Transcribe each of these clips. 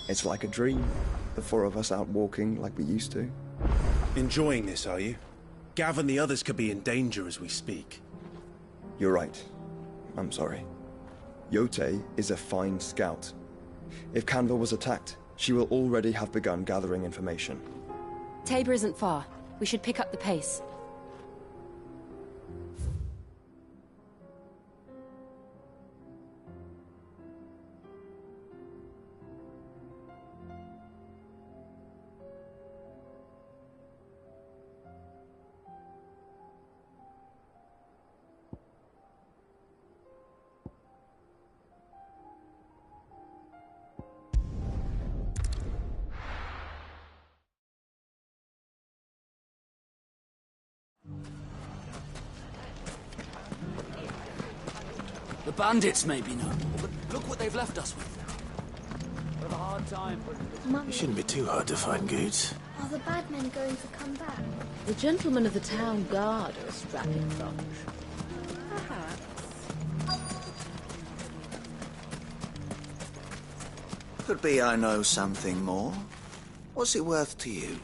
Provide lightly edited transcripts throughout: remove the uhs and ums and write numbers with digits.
It's like a dream. The four of us out walking like we used to. Enjoying this, are you? Gav and the others could be in danger as we speak. You're right. I'm sorry. Yote is a fine scout. If Canville was attacked, she will already have begun gathering information. Tabor isn't far. We should pick up the pace. The bandits may be noble, but look what they've left us with. We'll have a hard time. You shouldn't be too hard to find, Goots. Are the bad men going to come back? The gentlemen of the town guard are a strapping bunch. Perhaps. Could be I know something more. What's it worth to you?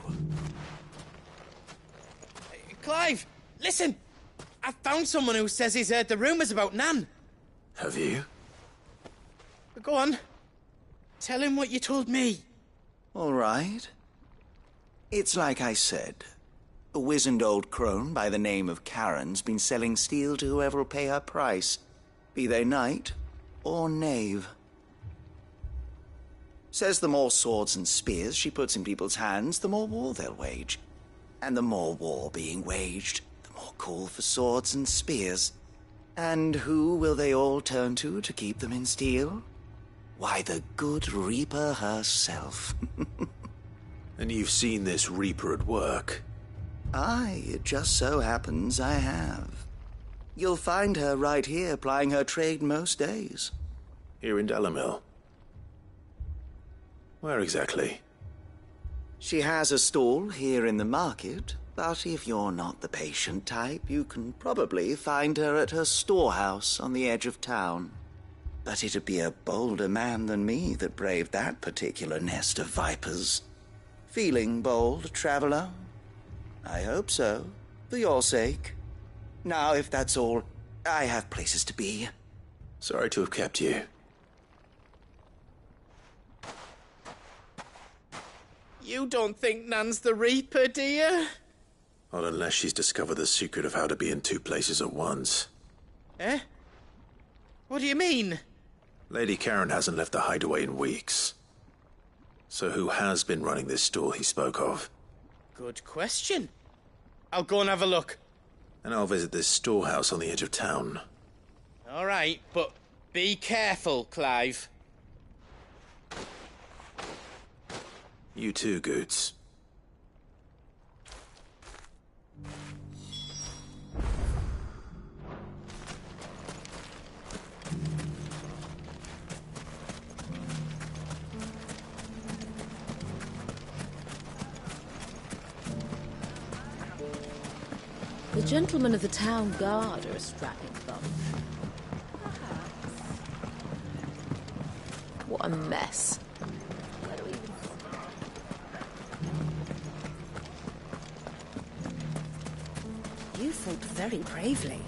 Clive, listen! I found someone who says he's heard the rumours about Nan. Have you? Go on. Tell him what you told me. All right. It's like I said. A wizened old crone by the name of Karen's been selling steel to whoever will pay her price, be they knight or knave. Says the more swords and spears she puts in people's hands, the more war they'll wage. And the more war being waged, the more call for swords and spears. And who will they all turn to keep them in steel? Why, the good Reaper herself. And you've seen this Reaper at work? Aye, it just so happens I have. You'll find her right here plying her trade most days. Here in Delamil? Where exactly? She has a stall here in the market, but if you're not the patient type, you can probably find her at her storehouse on the edge of town. But it'd be a bolder man than me that braved that particular nest of vipers. Feeling bold, traveler? I hope so, for your sake. Now, if that's all, I have places to be. Sorry to have kept you. You don't think Nan's the Reaper, do you? Not unless she's discovered the secret of how to be in two places at once. Eh? What do you mean? Lady Karen hasn't left the hideaway in weeks. So who has been running this stall he spoke of? Good question. I'll go and have a look. And I'll visit this storehouse on the edge of town. All right, but be careful, Clive. You too, Goots. The gentlemen of the town guard are a strapping bunch. What a mess. You fought very bravely.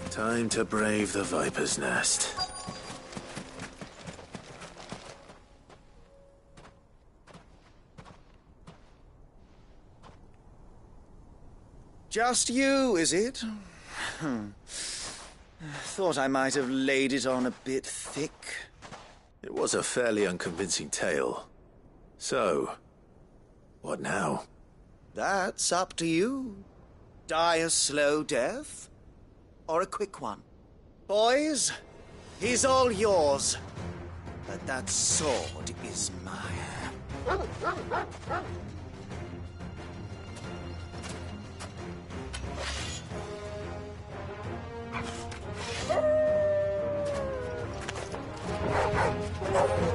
Time to brave the Viper's Nest. Just you, is it? Thought I might have laid it on a bit thick. It was a fairly unconvincing tale. So, what now? That's up to you. Die a slow death, or a quick one. Boys, he's all yours. But that sword is mine.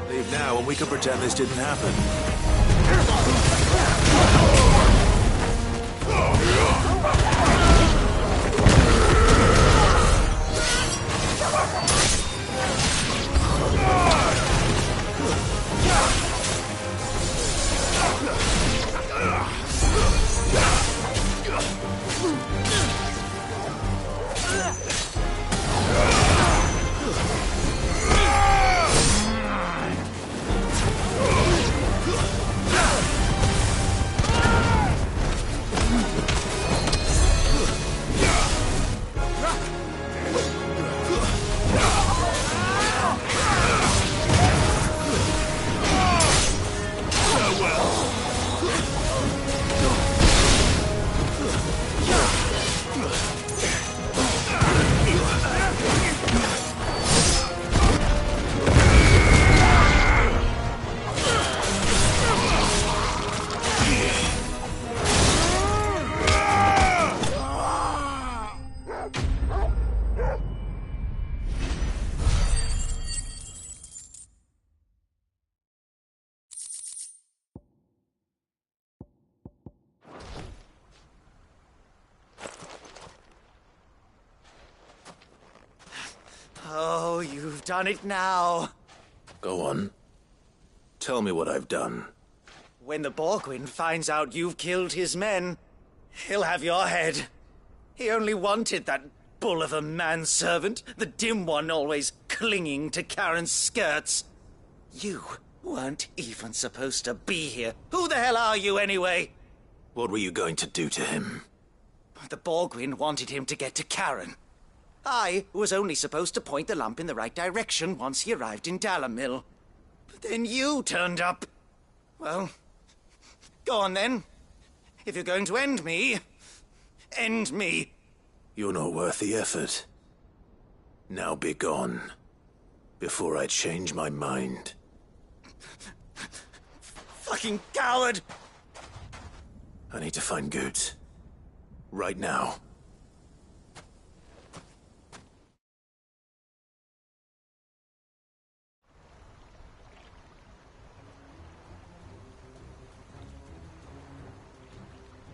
Leave now and we can pretend this didn't happen. done it now. Go on. Tell me what I've done. When the Borgwyn finds out you've killed his men, he'll have your head. He only wanted that bull of a manservant, the dim one always clinging to Karen's skirts. You weren't even supposed to be here. Who the hell are you, anyway? What were you going to do to him? The Borgwyn wanted him to get to Karen. I was only supposed to point the lamp in the right direction once he arrived in Dalamil. But then you turned up. Well, go on then. If you're going to end me, end me. You're not worth the effort. Now be gone, before I change my mind. Fucking coward! I need to find Goods. Right now.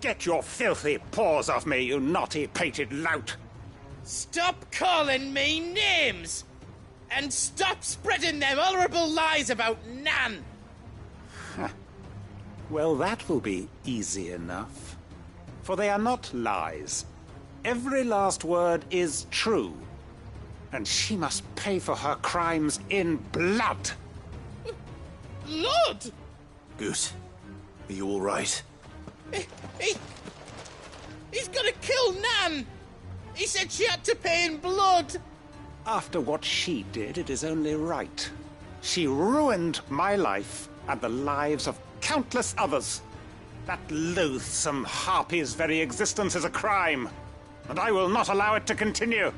Get your filthy paws off me, you naughty-pated lout! Stop calling me names! And stop spreading them horrible lies about Nan! Well, that will be easy enough. For they are not lies. Every last word is true. And she must pay for her crimes in blood. Lord! Goose, are you all right? He's gonna kill Nan! He said she had to pay in blood! After what she did, it is only right. She ruined my life and the lives of countless others. That loathsome harpy's very existence is a crime, and I will not allow it to continue.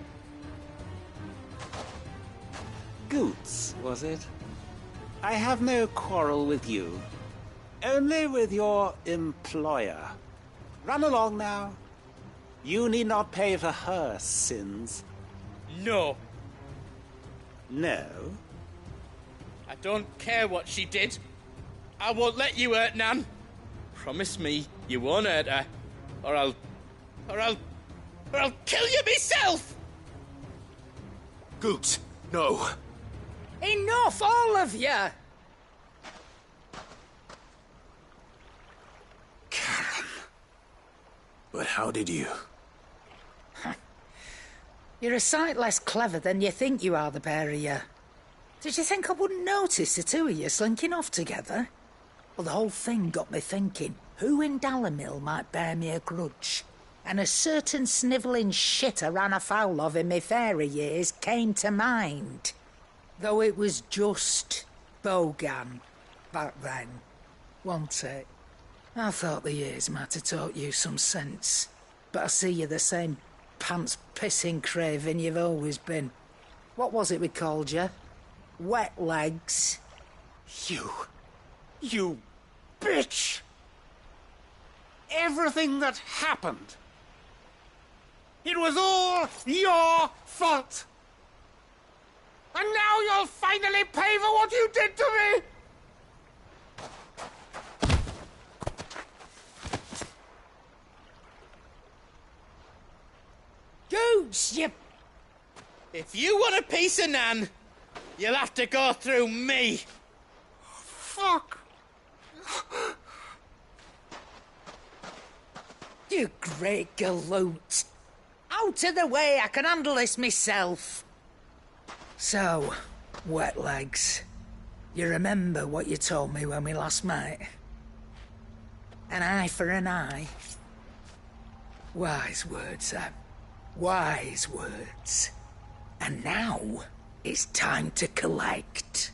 Goots, was it? I have no quarrel with you. Only with your employer. Run along now. You need not pay for her sins. No. No? I don't care what she did. I won't let you hurt Nan. Promise me you won't hurt her, or I'll kill you myself! Goots, no. Enough, all of you! Karen. But how did you? You're a sight less clever than you think you are, the pair of you. Did you think I wouldn't notice the two of you slinking off together? Well, the whole thing got me thinking, who in Dalamil might bear me a grudge? And a certain snivelling shit I ran afoul of in my fairy years came to mind. Though it was just Bogan back then, wasn't it? I thought the years might have taught you some sense, but I see you're the same pants-pissing craven you've always been. What was it we called you? Wet legs? You bitch! Everything that happened, it was all your fault! And now you'll finally pay for what you did to me! Goots, you... If you want a piece of Nan, you'll have to go through me. Fuck! You great galoot. Out of the way, I can handle this myself. So, wet legs, you remember what you told me when we last met? An eye for an eye. Wise words, Sam. Wise words. And now, it's time to collect.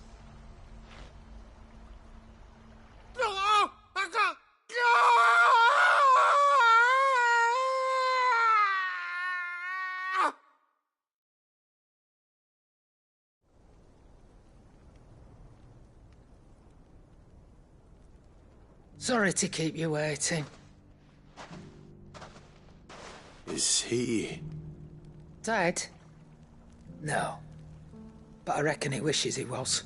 Sorry to keep you waiting. Is he... Dead? No. But I reckon he wishes he was.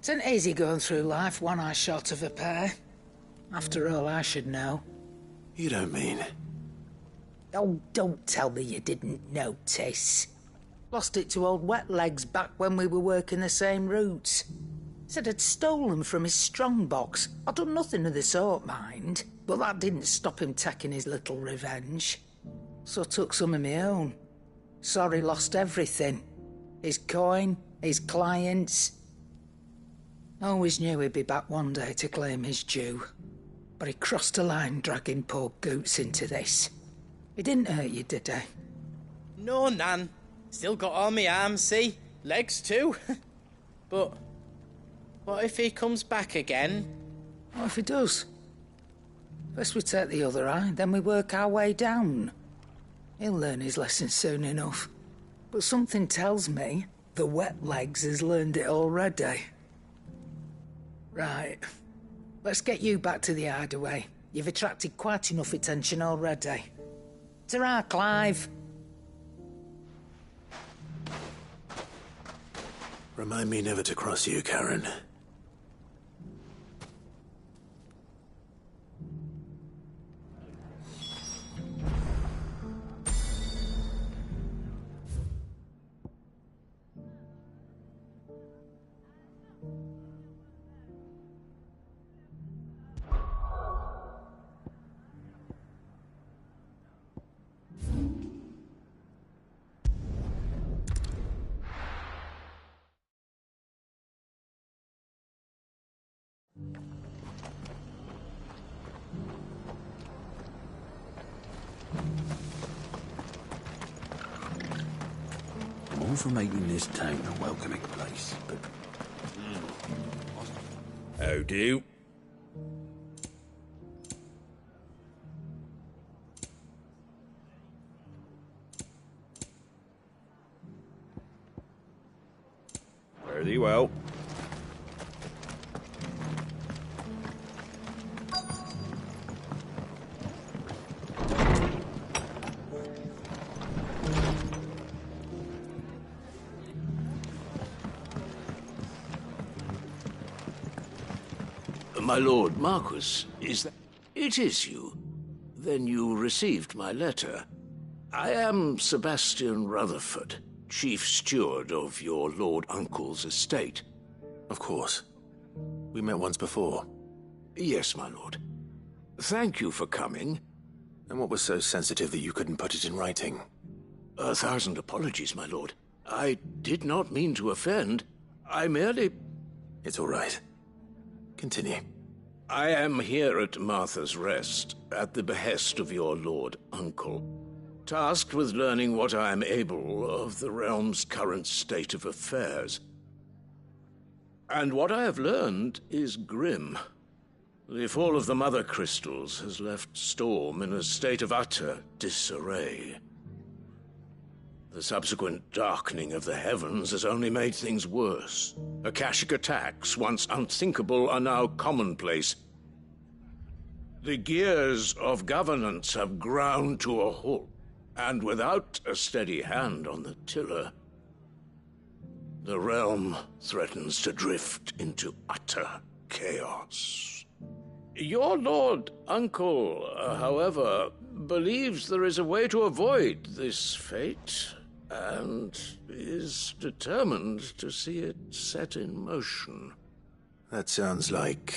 It ain't easy going through life one eye short of a pair. After all, I should know. You don't mean... Oh, don't tell me you didn't notice. Lost it to old Wet Legs back when we were working the same routes. Said I'd stolen from his strongbox. I'd done nothing of the sort, mind, but that didn't stop him taking his little revenge. So I took some of my own. Sorry, lost everything. His coin, his clients. Always knew he'd be back one day to claim his due. But he crossed a line dragging poor Goots into this. He didn't hurt you, did he? No, Nan. Still got all my arms, see? Legs too. But what if he comes back again? What if he does? First we take the other eye, then we work our way down. He'll learn his lesson soon enough. But something tells me the Wet Legs has learned it already. Right. Let's get you back to the hideaway. You've attracted quite enough attention already. Ta-ra, Clive. Remind me never to cross you, Karen. I'm all for making this town a welcoming place, but... How do? Fare thee well. My lord Marquis, is that... It is you. Then you received my letter. I am Sebastian Rutherford, chief steward of your lord uncle's estate. Of course. We met once before. Yes, my lord. Thank you for coming. And what was so sensitive that you couldn't put it in writing? 1,000 apologies, my lord. I did not mean to offend. I merely... It's all right. Continue. I am here at Martha's Rest, at the behest of your lord uncle, tasked with learning what I am able of the realm's current state of affairs. And what I have learned is grim. The fall of the Mother Crystals has left Storm in a state of utter disarray. The subsequent darkening of the heavens has only made things worse. Akashic attacks, once unthinkable, are now commonplace. The gears of governance have ground to a halt, and without a steady hand on the tiller, the realm threatens to drift into utter chaos. Your lord uncle, however, believes there is a way to avoid this fate, and is determined to see it set in motion. That sounds like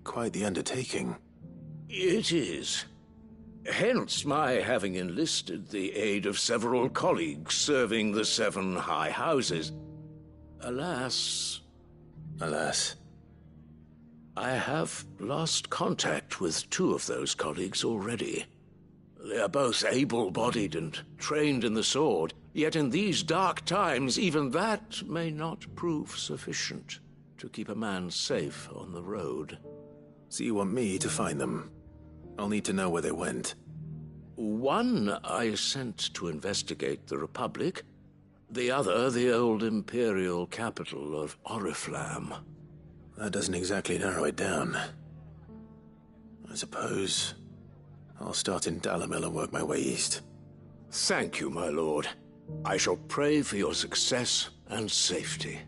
quite the undertaking. It is. Hence my having enlisted the aid of several colleagues serving the 7 high houses. Alas... Alas? I have lost contact with 2 of those colleagues already. They are both able-bodied and trained in the sword, yet in these dark times even that may not prove sufficient to keep a man safe on the road. So you want me to find them? I'll need to know where they went. One I sent to investigate the Republic, the other the old Imperial capital of Oriflamme. That doesn't exactly narrow it down. I suppose I'll start in Dalamil and work my way east. Thank you, my lord. I shall pray for your success and safety.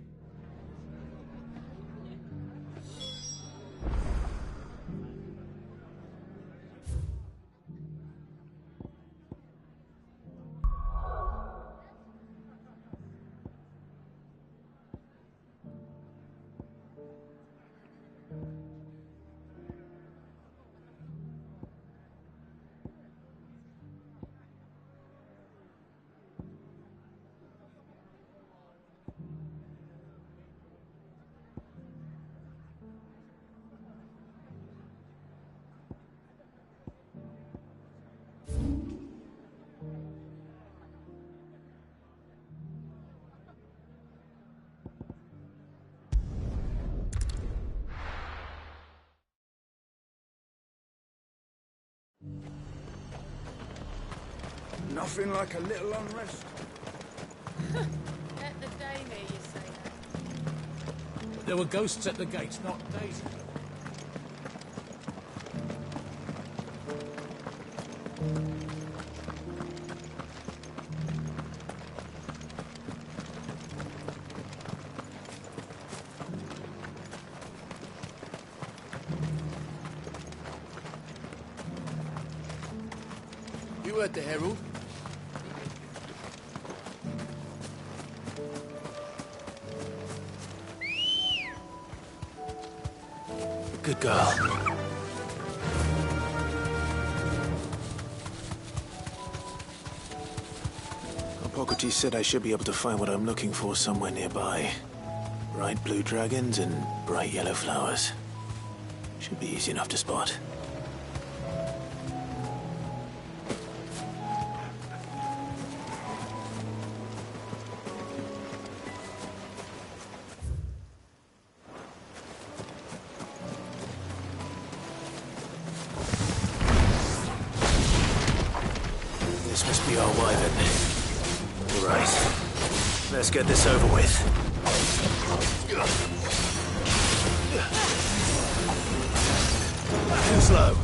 Nothing like a little unrest. At the Daily, you say that? There were ghosts at the gates, not days ago. You heard the Herald. Good girl. Hippocrates said I should be able to find what I'm looking for somewhere nearby. Bright blue dragons and bright yellow flowers. Should be easy enough to spot. This must be our wyvern. Right. Let's get this over with. Too slow.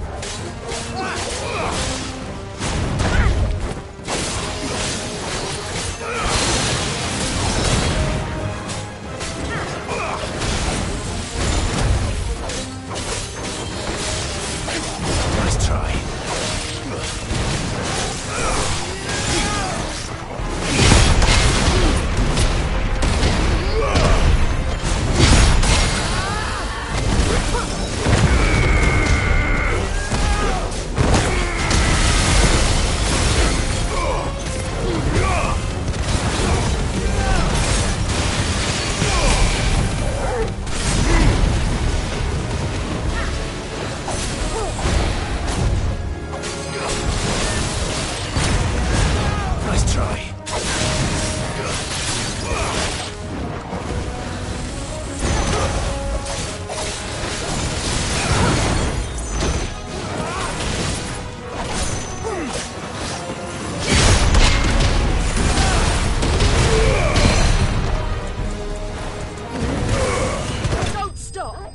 Nice try. Nice try. Don't stop!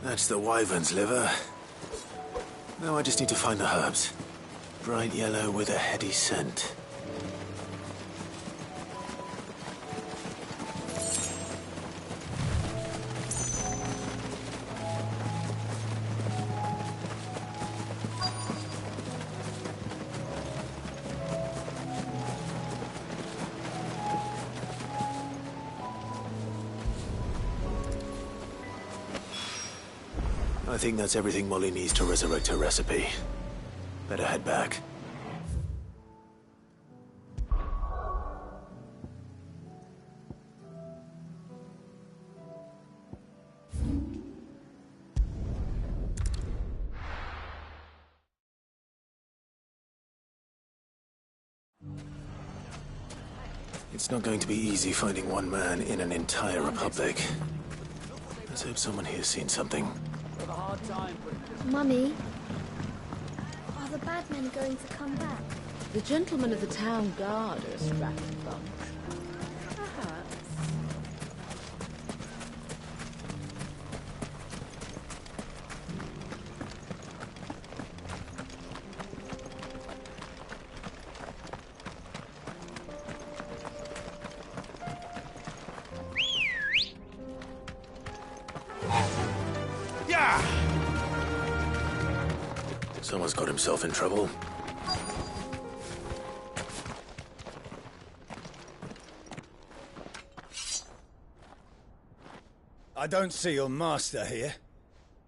That's the wyvern's liver. Now I just need to find the herbs. Bright yellow with a heady scent. I think that's everything Molly needs to resurrect her recipe. Better head back. It's not going to be easy finding one man in an entire republic. Let's hope someone here's seen something. Mummy, are the bad men going to come back? The gentlemen of the town guard are a strapping bunch. Perhaps. Someone's got himself in trouble. I don't see your master here,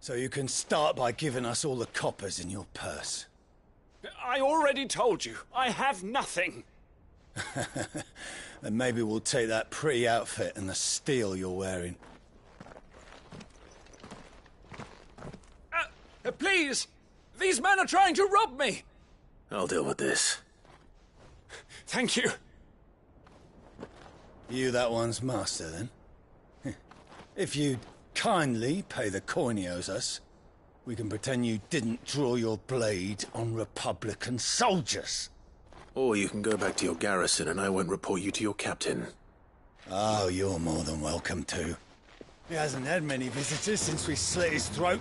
so you can start by giving us all the coppers in your purse. I already told you, I have nothing. Then maybe we'll take that pretty outfit and the steel you're wearing. Please! These men are trying to rob me! I'll deal with this. Thank you. You that one's master, then? If you'd kindly pay the coin he owes us, we can pretend you didn't draw your blade on Republican soldiers. Or you can go back to your garrison and I won't report you to your captain. Oh, you're more than welcome to. He hasn't had many visitors since we slit his throat.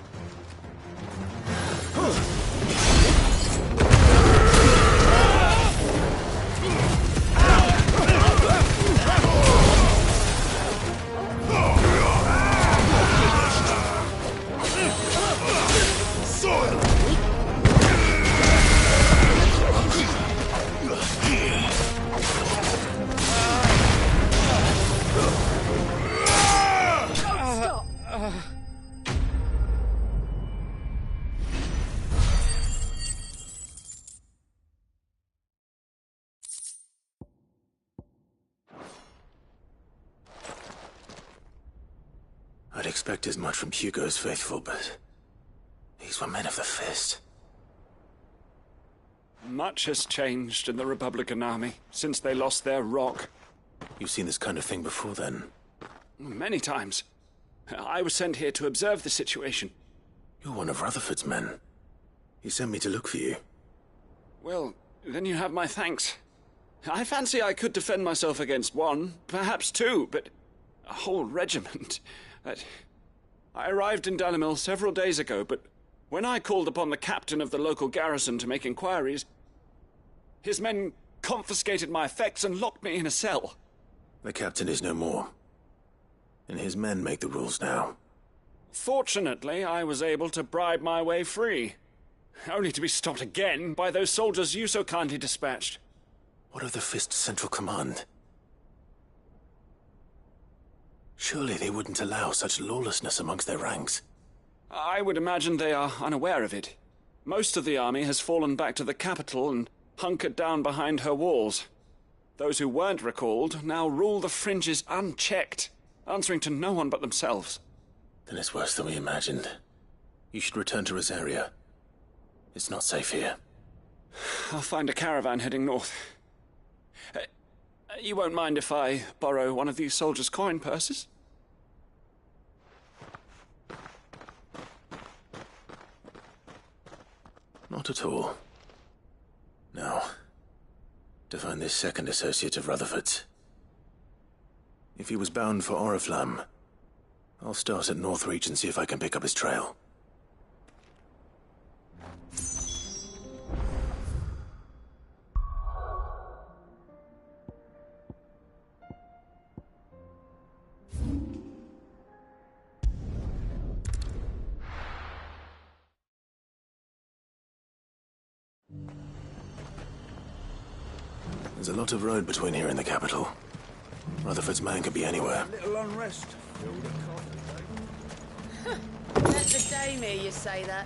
I'd expect as much from Hugo's faithful, but these were men of the fist. Much has changed in the Republican army since they lost their rock. You've seen this kind of thing before, then? Many times. I was sent here to observe the situation. You're one of Rutherford's men. He sent me to look for you. Well, then you have my thanks. I fancy I could defend myself against one, perhaps two, but a whole regiment. I arrived in Dalimil several days ago, but when I called upon the captain of the local garrison to make inquiries, his men confiscated my effects and locked me in a cell. The captain is no more, and his men make the rules now. Fortunately, I was able to bribe my way free, only to be stopped again by those soldiers you so kindly dispatched. What of the Fist's Central Command? Surely they wouldn't allow such lawlessness amongst their ranks. I would imagine they are unaware of it. Most of the army has fallen back to the capital and hunkered down behind her walls. Those who weren't recalled now rule the fringes unchecked, answering to no one but themselves. Then it's worse than we imagined. You should return to Rosaria. It's not safe here. I'll find a caravan heading north. You won't mind if I borrow one of these soldiers' coin purses? Not at all. Now, to find this second associate of Rutherford's. If he was bound for Oriflamme, I'll start at Northreach and see if I can pick up his trail. There's a lot of road between here and the capital. Rutherford's man could be anywhere. Little unrest. That's a dame here, you say that?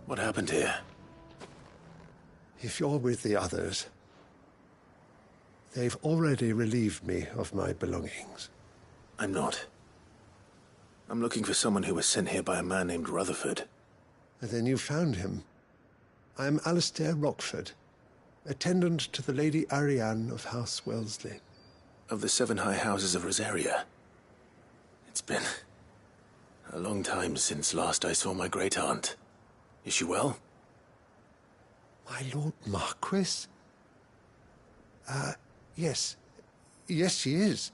What happened here? If you're with the others, they've already relieved me of my belongings. I'm not. I'm looking for someone who was sent here by a man named Rutherford. And then you found him. I'm Alistair Rockford, attendant to the Lady Ariane of House Wellesley. Of the 7 high houses of Rosaria. It's been a long time since last I saw my great-aunt. Is she well? My Lord Marquis? Yes. Yes, she is.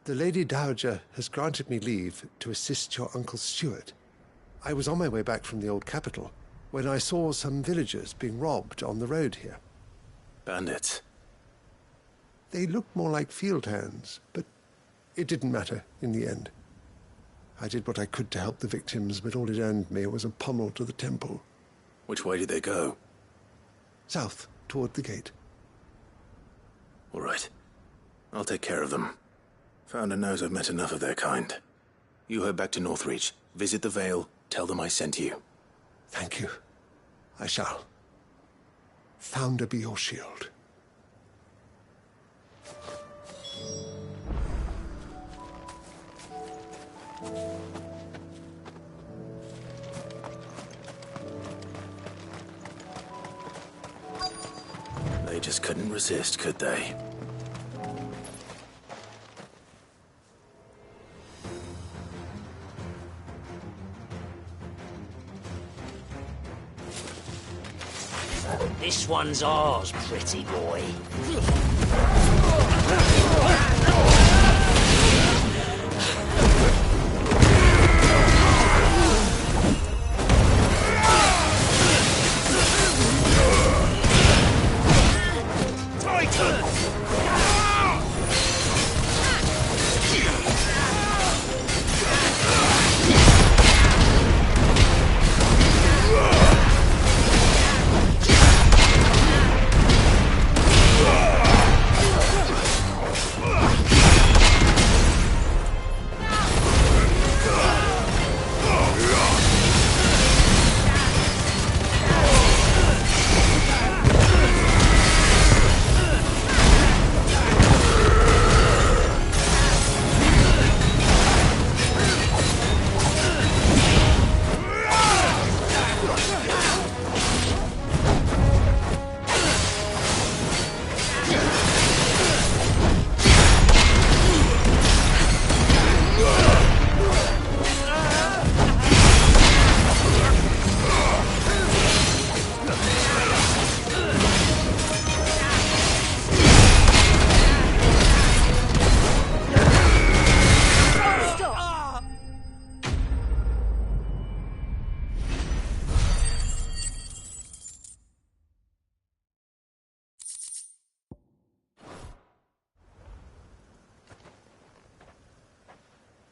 The Lady Dowager has granted me leave to assist your Uncle Stuart. I was on my way back from the old capital when I saw some villagers being robbed on the road here. Bandits? They looked more like field hands, but it didn't matter in the end. I did what I could to help the victims, but all it earned me was a pommel to the temple. Which way did they go? South, toward the gate. All right. I'll take care of them. Founder knows I've met enough of their kind. You head back to Northreach, visit the Vale, tell them I sent you. Thank you. I shall. Founder be your shield. They just couldn't resist, could they? This one's ours, pretty boy.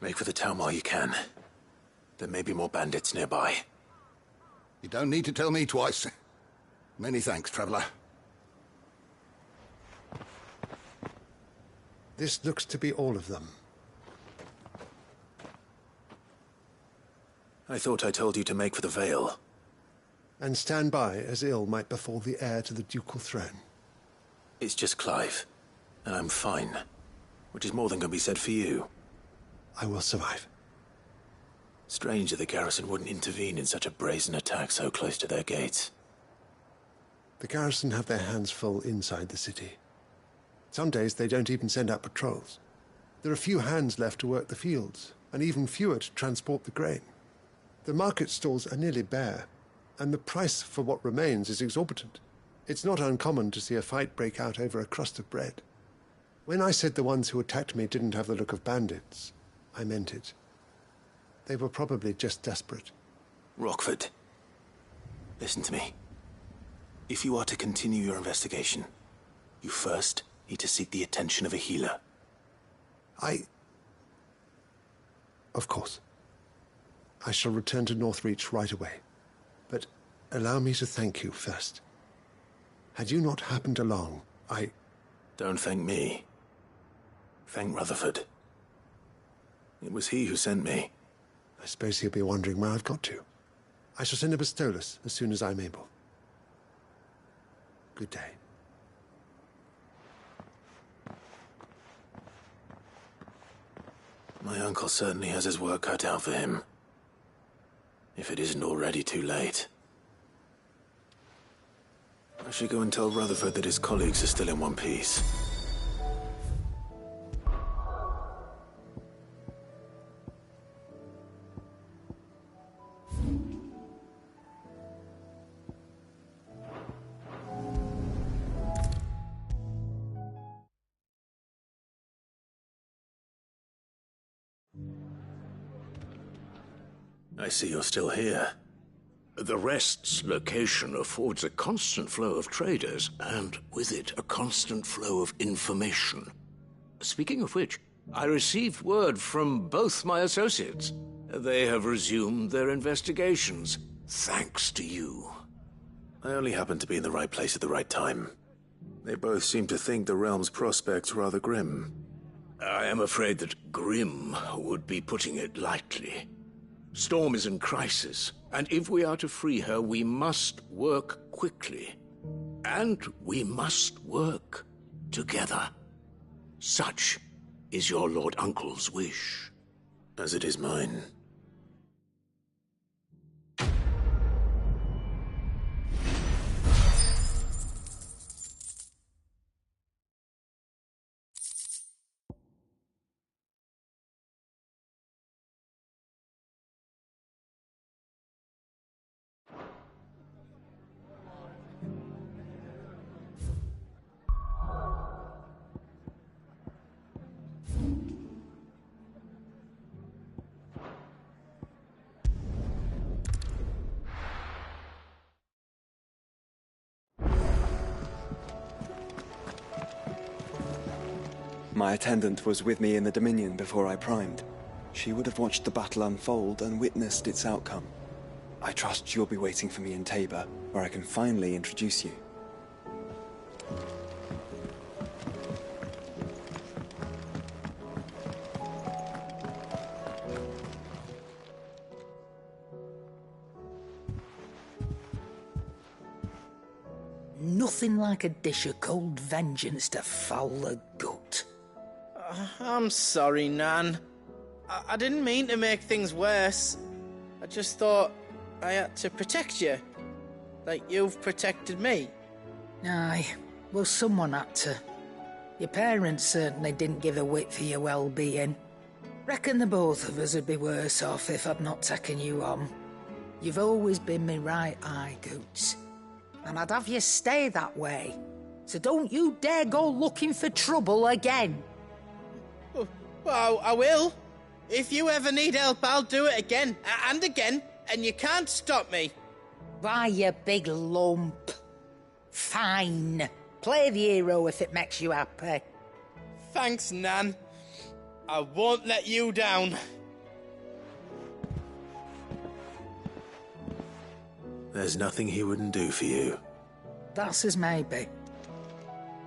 Make for the town while you can. There may be more bandits nearby. You don't need to tell me twice. Many thanks, traveler. This looks to be all of them. I thought I told you to make for the Vale. And stand by as ill might befall the heir to the ducal throne. It's just Clive, and I'm fine. Which is more than can be said for you. I will survive. Strange that the garrison wouldn't intervene in such a brazen attack so close to their gates. The garrison have their hands full inside the city. Some days they don't even send out patrols. There are few hands left to work the fields, and even fewer to transport the grain. The market stalls are nearly bare, and the price for what remains is exorbitant. It's not uncommon to see a fight break out over a crust of bread. When I said the ones who attacked me didn't have the look of bandits, I meant it. They were probably just desperate. Rockford, listen to me. If you are to continue your investigation, you first need to seek the attention of a healer. Of course. I shall return to Northreach right away. But allow me to thank you first. Had you not happened along, Don't thank me. Thank Rutherford. It was he who sent me. I suppose he'll be wondering where I've got to. I shall send a Pistolus as soon as I'm able. Good day. My uncle certainly has his work cut out for him. If it isn't already too late. I should go and tell Rutherford that his colleagues are still in one piece. I see you're still here. The Rest's location affords a constant flow of traders, and with it, a constant flow of information. Speaking of which, I received word from both my associates. They have resumed their investigations, thanks to you. I only happened to be in the right place at the right time. They both seem to think the realm's prospects rather grim. I am afraid that grim would be putting it lightly. Storm is in crisis, and if we are to free her, we must work quickly. And we must work together. Such is your Lord Uncle's wish. As it is mine. My attendant was with me in the Dominion before I primed. She would have watched the battle unfold and witnessed its outcome. I trust you'll be waiting for me in Tabor, where I can finally introduce you. Nothing like a dish of cold vengeance to foul the gut. I'm sorry, Nan. I didn't mean to make things worse. I just thought I had to protect you. Like you've protected me. Aye, well, someone had to. Your parents certainly didn't give a whit for your well-being. Reckon the both of us would be worse off if I'd not taken you on. You've always been me right eye, Goots. And I'd have you stay that way. So don't you dare go looking for trouble again. Well, I will. If you ever need help, I'll do it again and again, and you can't stop me. Why, you big lump. Fine. Play the hero if it makes you happy. Thanks, Nan. I won't let you down. There's nothing he wouldn't do for you. That's as maybe.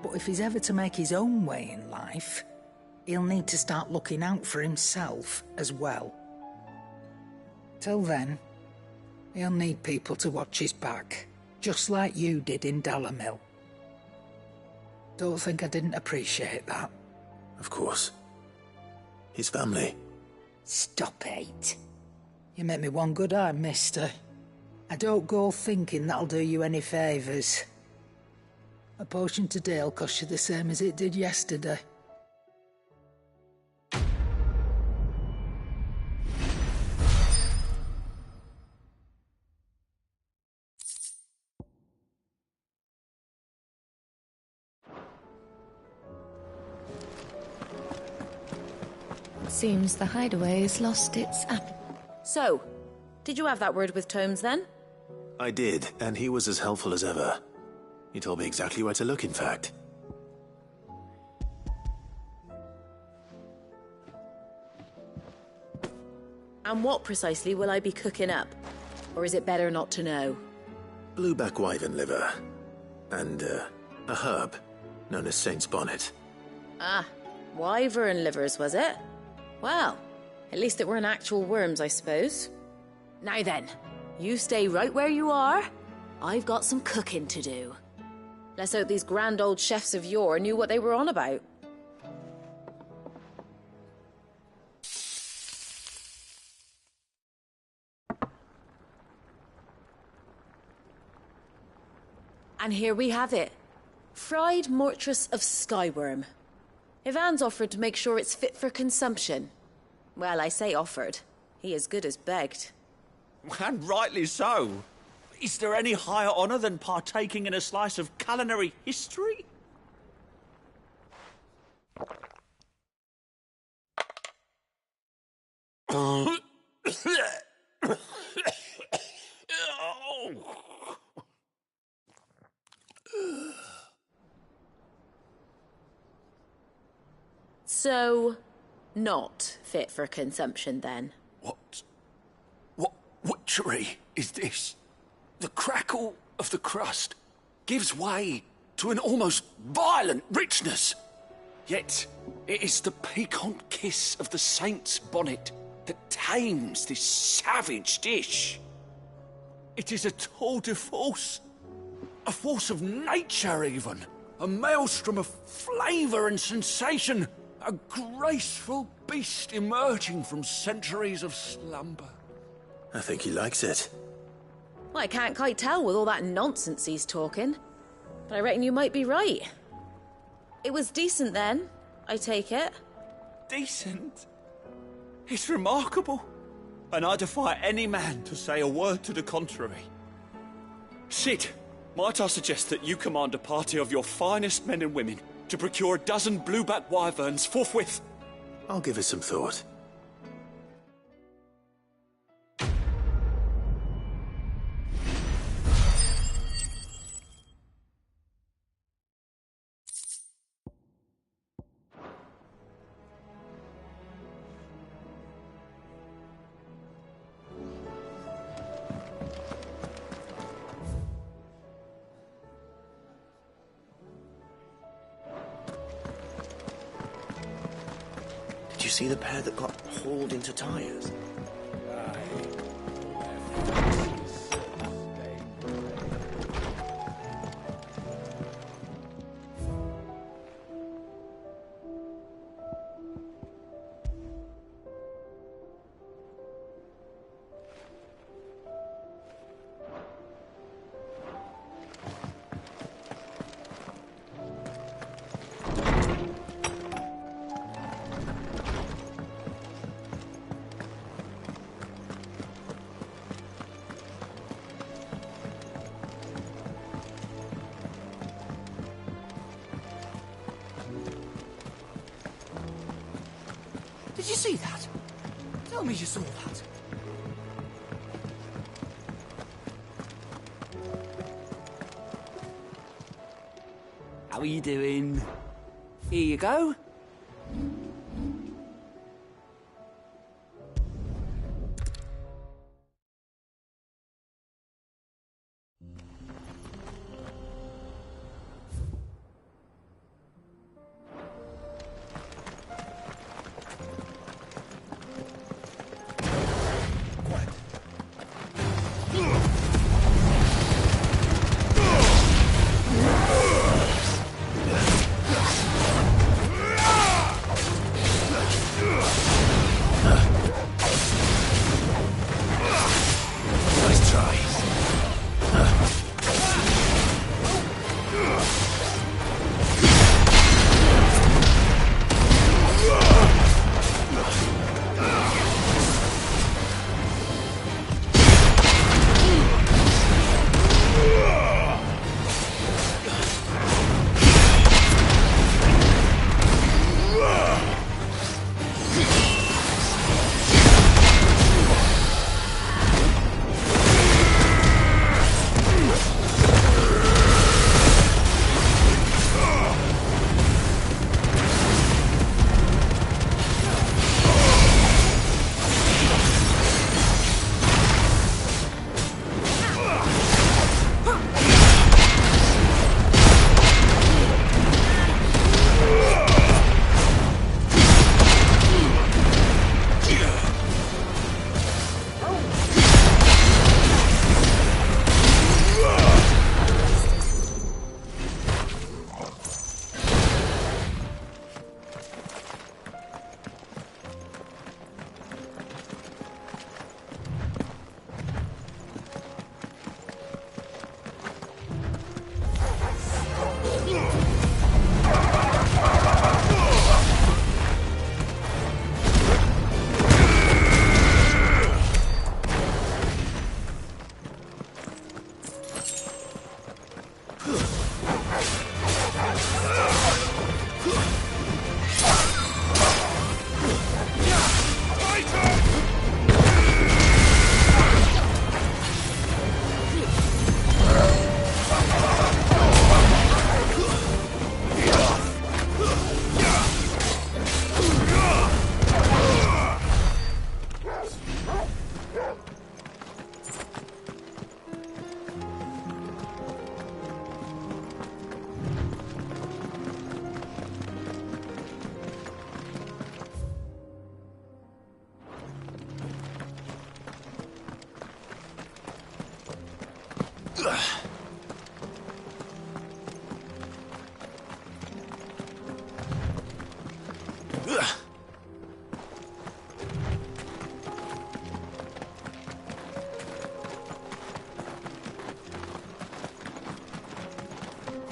But if he's ever to make his own way in life, he'll need to start looking out for himself as well. Till then, he'll need people to watch his back, just like you did in Dalamil. Don't think I didn't appreciate that. Of course. His family. Stop it. You make me one good eye, mister. I don't go thinking that'll do you any favours. A potion today'll cost you the same as it did yesterday. Seems the hideaway's lost its So, did you have that word with Tomes then? I did, and he was as helpful as ever. He told me exactly where to look, in fact. And what precisely will I be cooking up? Or is it better not to know? Blueback wyvern liver. And, a herb known as Saint's Bonnet. Ah, wyvern livers, was it? Well, at least it weren't actual worms, I suppose. Now then, you stay right where you are. I've got some cooking to do. Let's hope these grand old chefs of yore knew what they were on about. And here we have it. Fried mortress of skyworm. Ivan's offered to make sure it's fit for consumption. Well, I say offered. He as good as begged. And rightly so. Is there any higher honour than partaking in a slice of culinary history? So, not fit for consumption then? What witchery is this? The crackle of the crust gives way to an almost violent richness. Yet it is the piquant kiss of the saint's bonnet that tames this savage dish. It is a tour de force, a force of nature even, a maelstrom of flavour and sensation, a graceful beast emerging from centuries of slumber. I think he likes it. Well, I can't quite tell with all that nonsense he's talking, but I reckon you might be right. It was decent then, I take it. Decent? It's remarkable, and I defy any man to say a word to the contrary. Sid, might I suggest that you command a party of your finest men and women to procure a dozen blueback wyverns forthwith? I'll give it some thought. Did you see the pair that got hauled into tyres? Did you see that? Tell me you saw that. How are you doing? Here you go.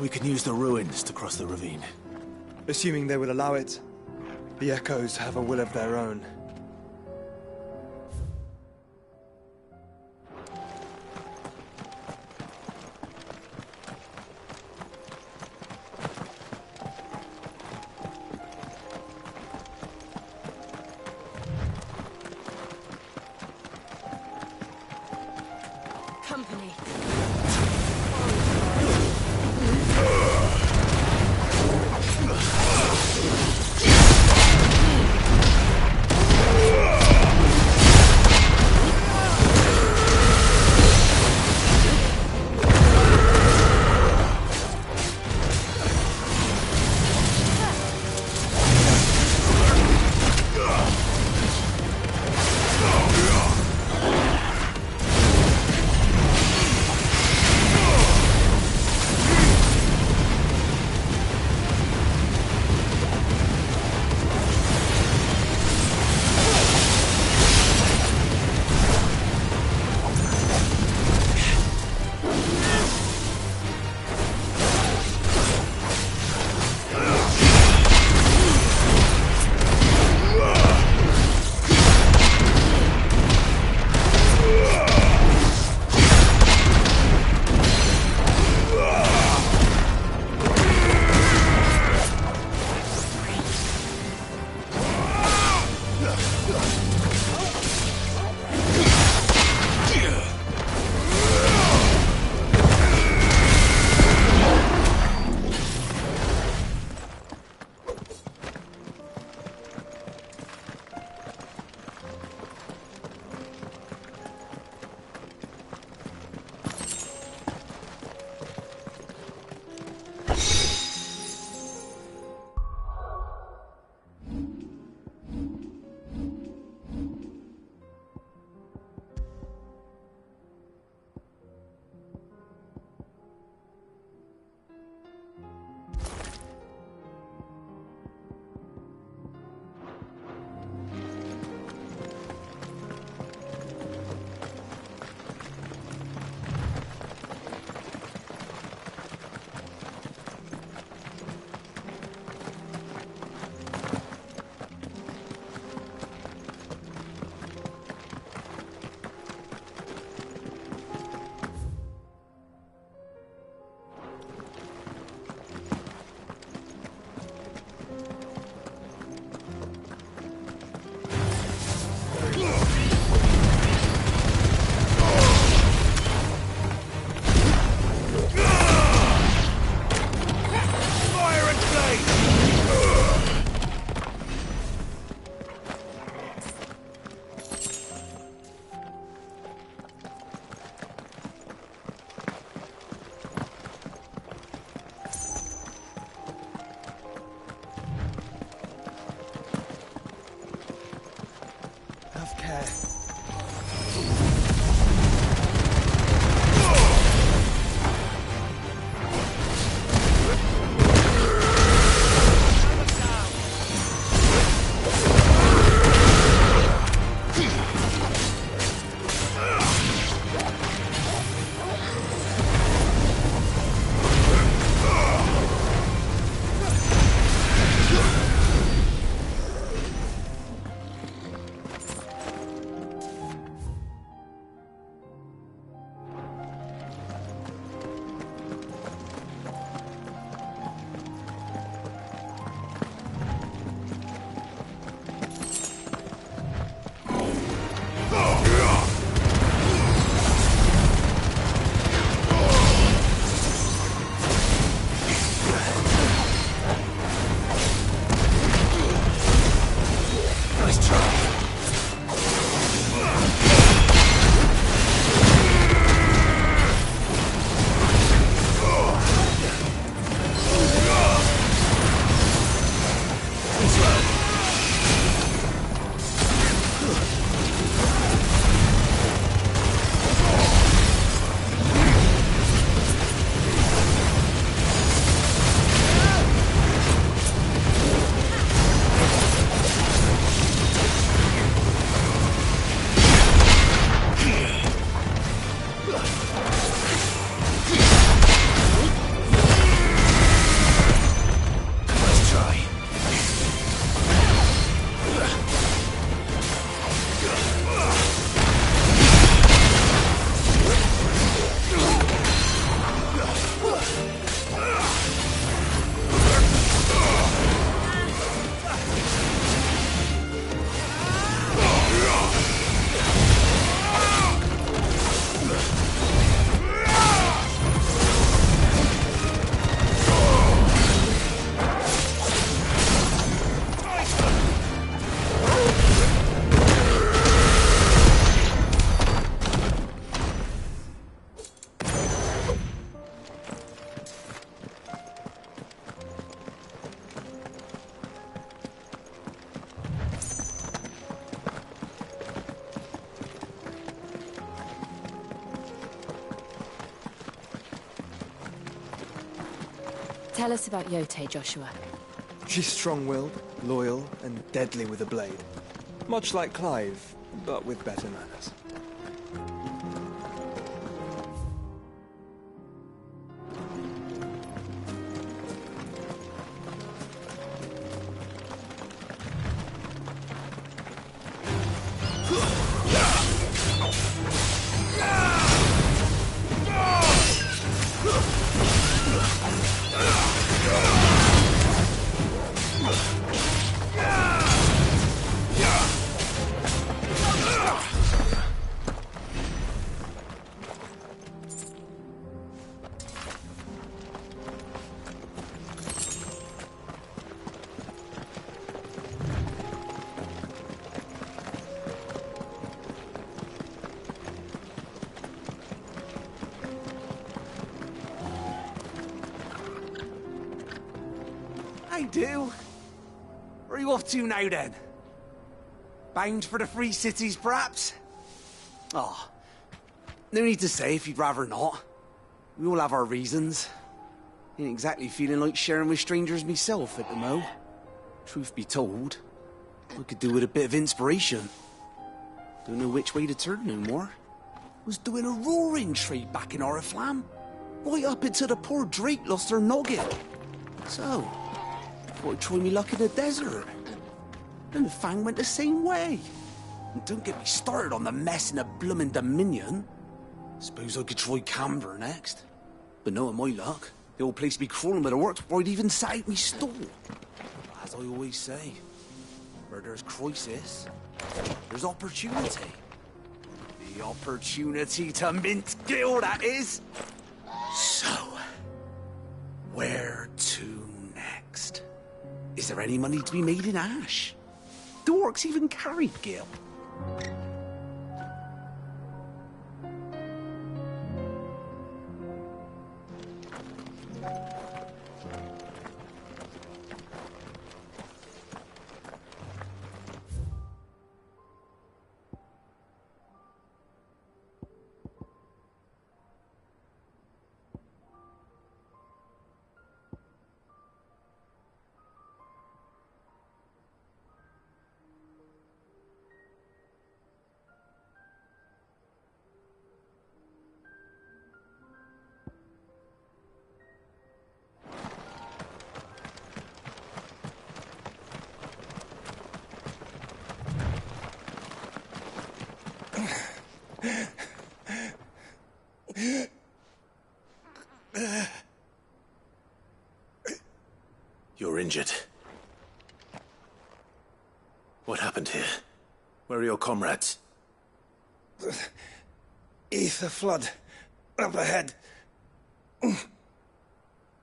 We can use the ruins to cross the ravine. Assuming they will allow it. The Echoes have a will of their own. Company. Tell us about Yote, Joshua. She's strong-willed, loyal, and deadly with a blade. Much like Clive, but with better manners. I do. Where are you off to now, then? Bound for the Free Cities, perhaps? Oh, no need to say if you'd rather not. We all have our reasons. Ain't exactly feeling like sharing with strangers myself at the mo. Truth be told, I could do with a bit of inspiration. Don't know which way to turn no more. Was doing a roaring trade back in Oriflamme. Right up until the poor Drake lost her noggin. So, thought I'd try me luck in the desert. And the Fang went the same way. And don't get me started on the mess in the bloomin' Dominion. Suppose I could try Canberra next. But knowing my luck, the old place be crawling with the works before I'd even set out me stall. As I always say, where there's crisis, there's opportunity. The opportunity to mint Gil, that is. So, where to next? Is there any money to be made in Ash? The orcs even carried Gil. You're injured. What happened here? Where are your comrades? Ether flood. Up ahead.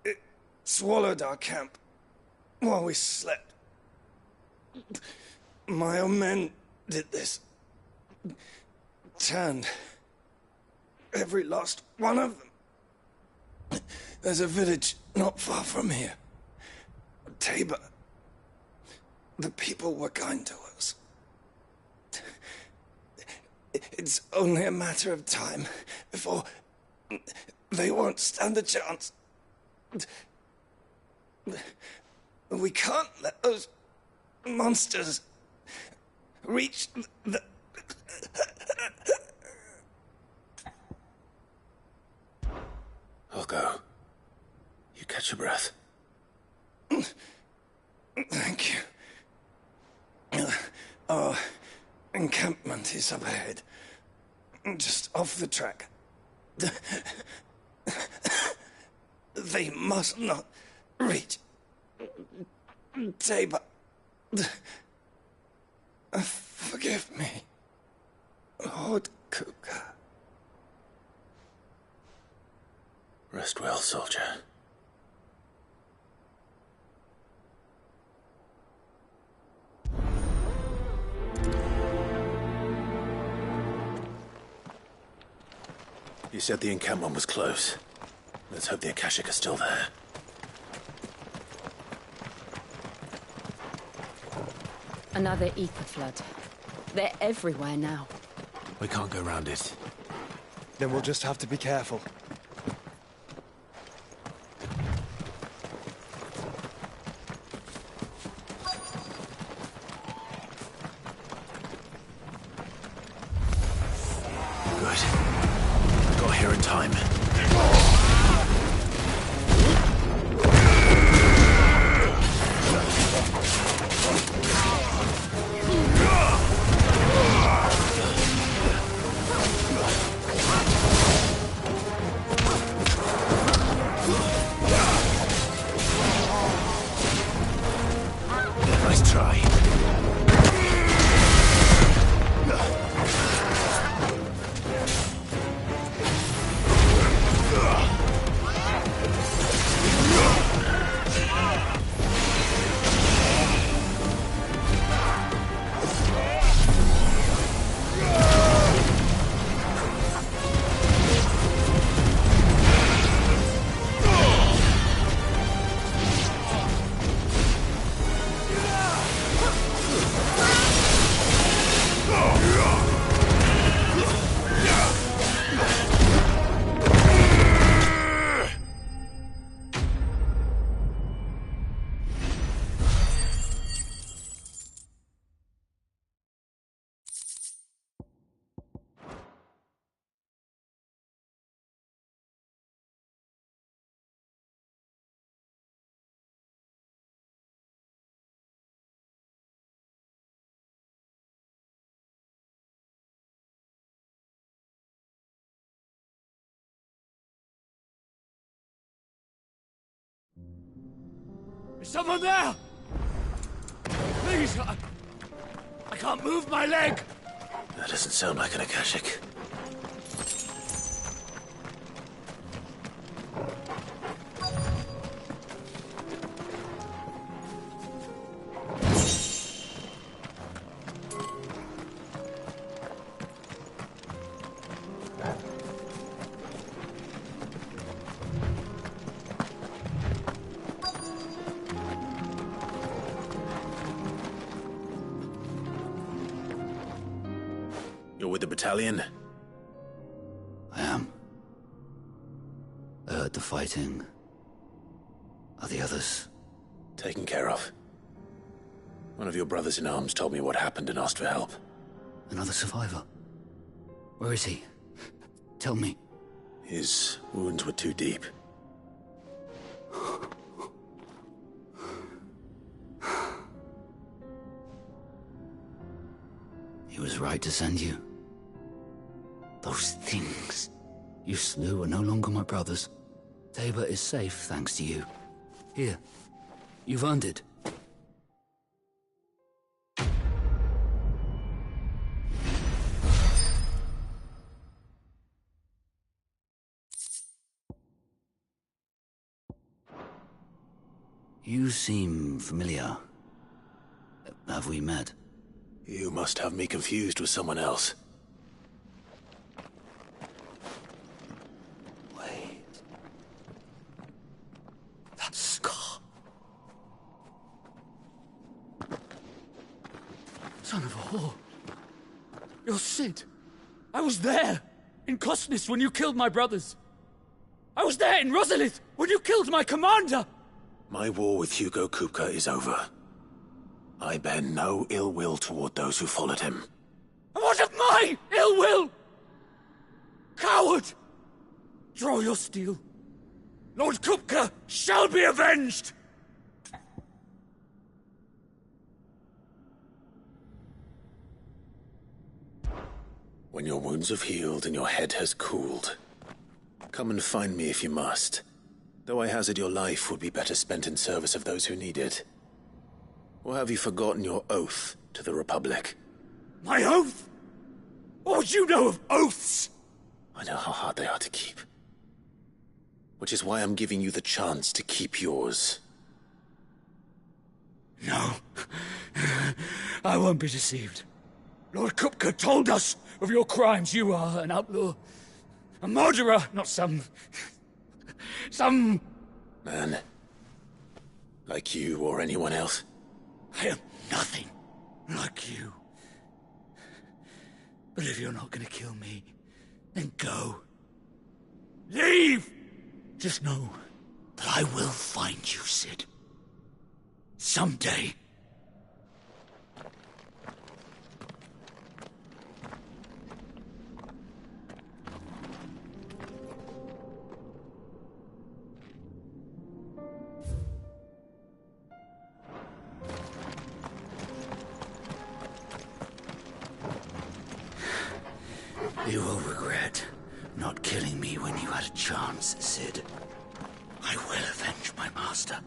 It swallowed our camp while we slept. My own men did this. Turned every last one of them. There's a village not far from here. Tabor. The people were kind to us. It's only a matter of time before they won't stand a chance. We can't let those monsters reach the... I'll go. You catch your breath. Thank you. Our encampment is up ahead. Just off the track. They must not reach Tabor. Forgive me, Lord Kuka. Rest well, soldier. You said the encampment was close. Let's hope the Akashic are still there. Another ether flood. They're everywhere now. We can't go round it. Then we'll just have to be careful. Good. Got here in time. Nice try. Is someone there? Please, I can't move my leg. That doesn't sound like an Akashic. You're with the battalion? I am. I heard the fighting. Are the others? Taken care of. One of your brothers in arms told me what happened and asked for help. Another survivor? Where is he? Tell me. His wounds were too deep. He was right to send you. Those things you slew are no longer my brothers. Tabor is safe thanks to you. Here, you've earned it. You seem familiar. Have we met? You must have me confused with someone else. Wait. That scar. Son of a whore. You're Sid. I was there, in Cosnis, when you killed my brothers. I was there in Rosalith, when you killed my commander. My war with Hugo Kupka is over. I bear no ill will toward those who followed him. And what of my ill will? Coward! Draw your steel. Lord Kupka shall be avenged! When your wounds have healed and your head has cooled, come and find me if you must. Though I hazard your life would be better spent in service of those who need it. Or have you forgotten your oath to the Republic? My oath? What would you know of oaths? I know how hard they are to keep. Which is why I'm giving you the chance to keep yours. No. I won't be deceived. Lord Kupka told us of your crimes. You are an outlaw. A murderer, not some... Man. Like you or anyone else. I am nothing like you. But if you're not gonna kill me, then go. Leave! Just know that I will find you, Sid. Someday. You will regret not killing me when you had a chance, Sid. I will avenge my master.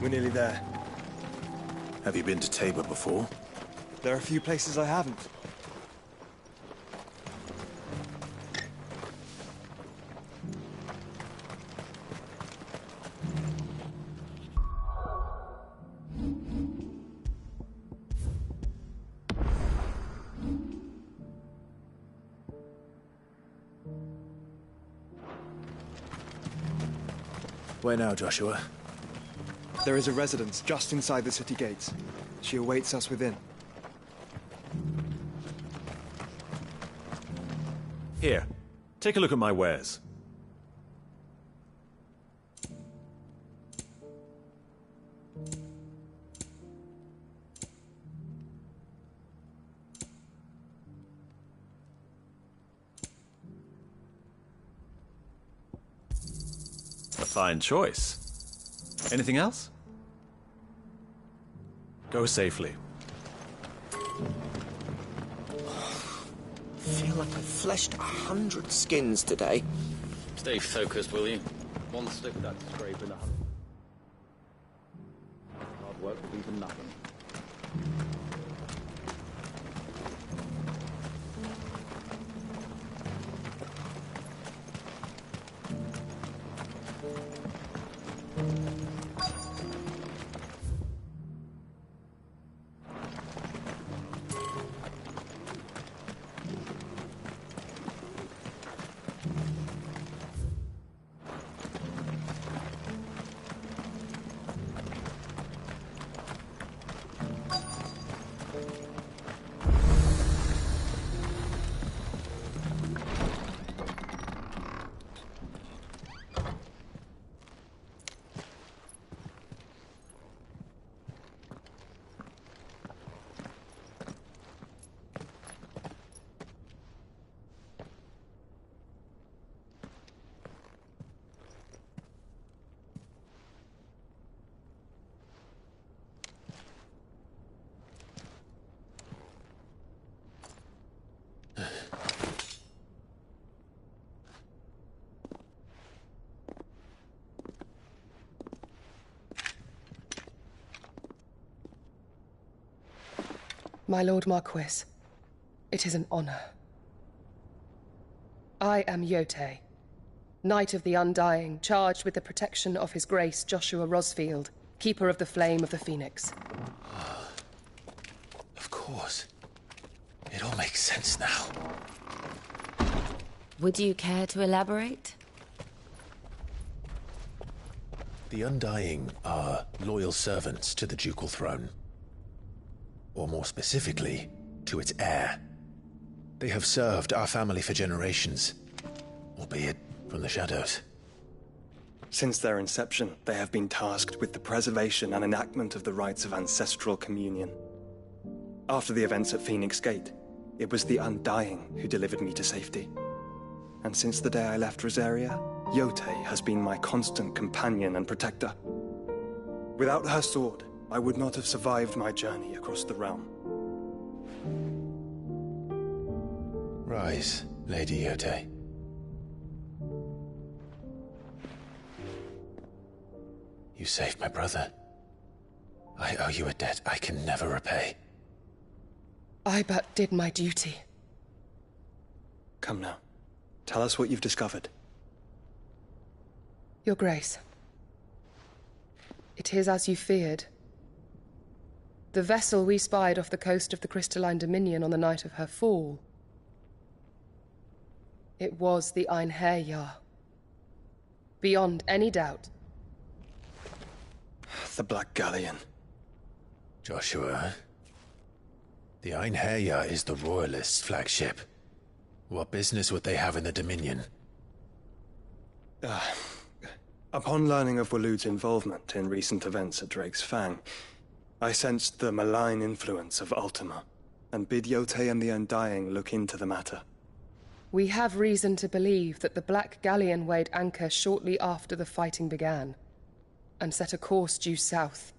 We're nearly there. Have you been to Tabor before? There are a few places I haven't. Where now, Joshua? There is a residence just inside the city gates. She awaits us within. Here, take a look at my wares. A fine choice. Anything else? Go safely. I feel like I've fleshed 100 skins today. Stay focused, will you? One stick of that scrape in a hundred. Hard work will be for nothing. My Lord Marquis, it is an honor. I am Yote, Knight of the Undying, charged with the protection of His Grace Joshua Rosfield, Keeper of the Flame of the Phoenix. Of course. It all makes sense now. Would you care to elaborate? The Undying are loyal servants to the ducal throne. Or more specifically, to its heir. They have served our family for generations, albeit from the shadows. Since their inception, they have been tasked with the preservation and enactment of the rites of ancestral communion. After the events at Phoenix Gate, it was the Undying who delivered me to safety. And since the day I left Rosaria, Yotei has been my constant companion and protector. Without her sword, I would not have survived my journey across the realm. Rise, Lady Yotei. You saved my brother. I owe you a debt I can never repay. I but did my duty. Come now. Tell us what you've discovered. Your Grace. It is as you feared. The vessel we spied off the coast of the Crystalline Dominion on the night of her fall. It was the Einherjar. Beyond any doubt. The Black Galleon. Joshua, the Einherjar is the Royalists' flagship. What business would they have in the Dominion? Upon learning of Waloed's involvement in recent events at Drake's Fang, I sensed the malign influence of Ultima, and bid Yotei and the Undying look into the matter. We have reason to believe that the Black Galleon weighed anchor shortly after the fighting began, and set a course due south.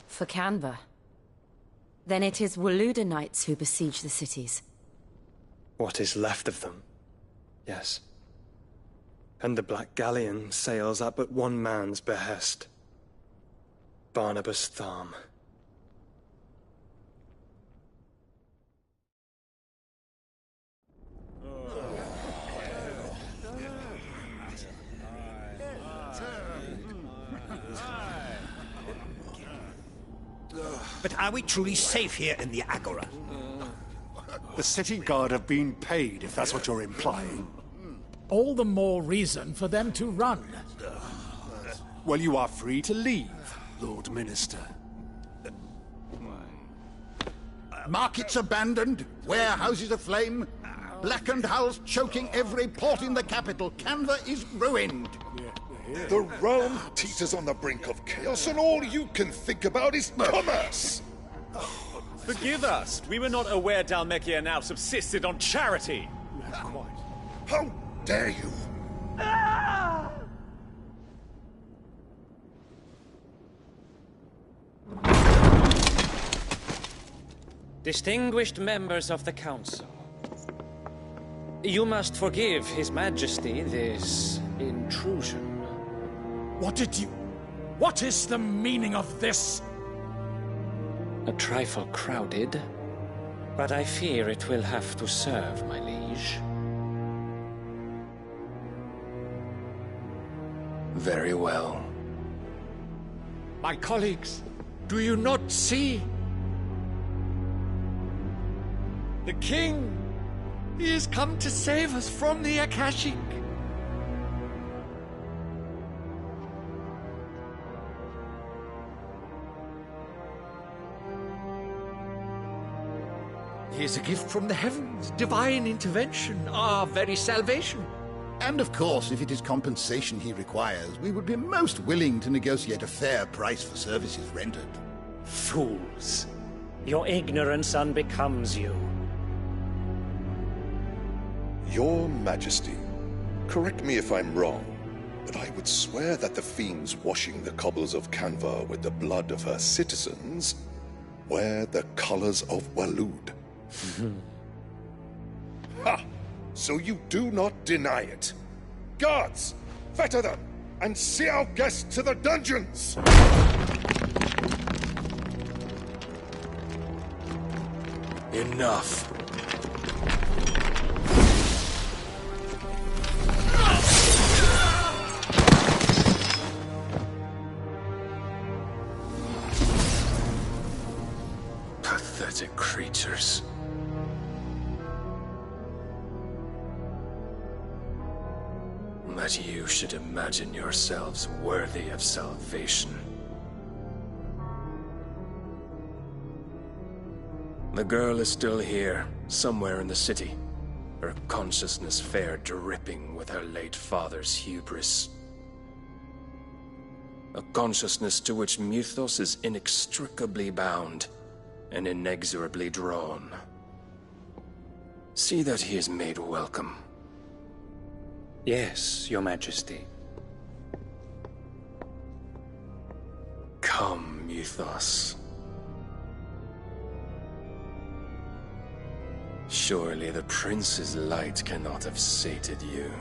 For Canva. Then it is Waloed knights who besiege the cities. What is left of them? Yes. And the Black Galleon sails at but one man's behest. Barnabas Tharm. But are we truly safe here in the Agora? The city guard have been paid, if that's what you're implying. All the more reason for them to run. Well, you are free to leave, Lord Minister. Markets abandoned, warehouses aflame, blackened hulls choking every port in the capital. Canva is ruined. The realm teeters on the brink of chaos, and all you can think about is commerce! Forgive us. We were not aware Dhalmekia now subsisted on charity. How dare you! Distinguished members of the Council, you must forgive His Majesty this intrusion. What is the meaning of this? A trifle crowded, but I fear it will have to serve, my liege. Very well. My colleagues, do you not see? The King! He has come to save us from the Akashic! He is a gift from the heavens, divine intervention, our very salvation. And of course, if it is compensation he requires, we would be most willing to negotiate a fair price for services rendered. Fools! Your ignorance unbecomes you. Your Majesty, correct me if I'm wrong, but I would swear that the fiends washing the cobbles of Canva with the blood of her citizens wear the colors of Waloed. Ha! So you do not deny it. Guards, fetter them, and see our guests to the dungeons! Enough. Pathetic creatures. That you should imagine yourselves worthy of salvation. The girl is still here, somewhere in the city, her consciousness fair dripping with her late father's hubris. A consciousness to which Mythos is inextricably bound and inexorably drawn. See that he is made welcome. Yes, Your Majesty. Come, Mythos. Surely the Prince's light cannot have sated you.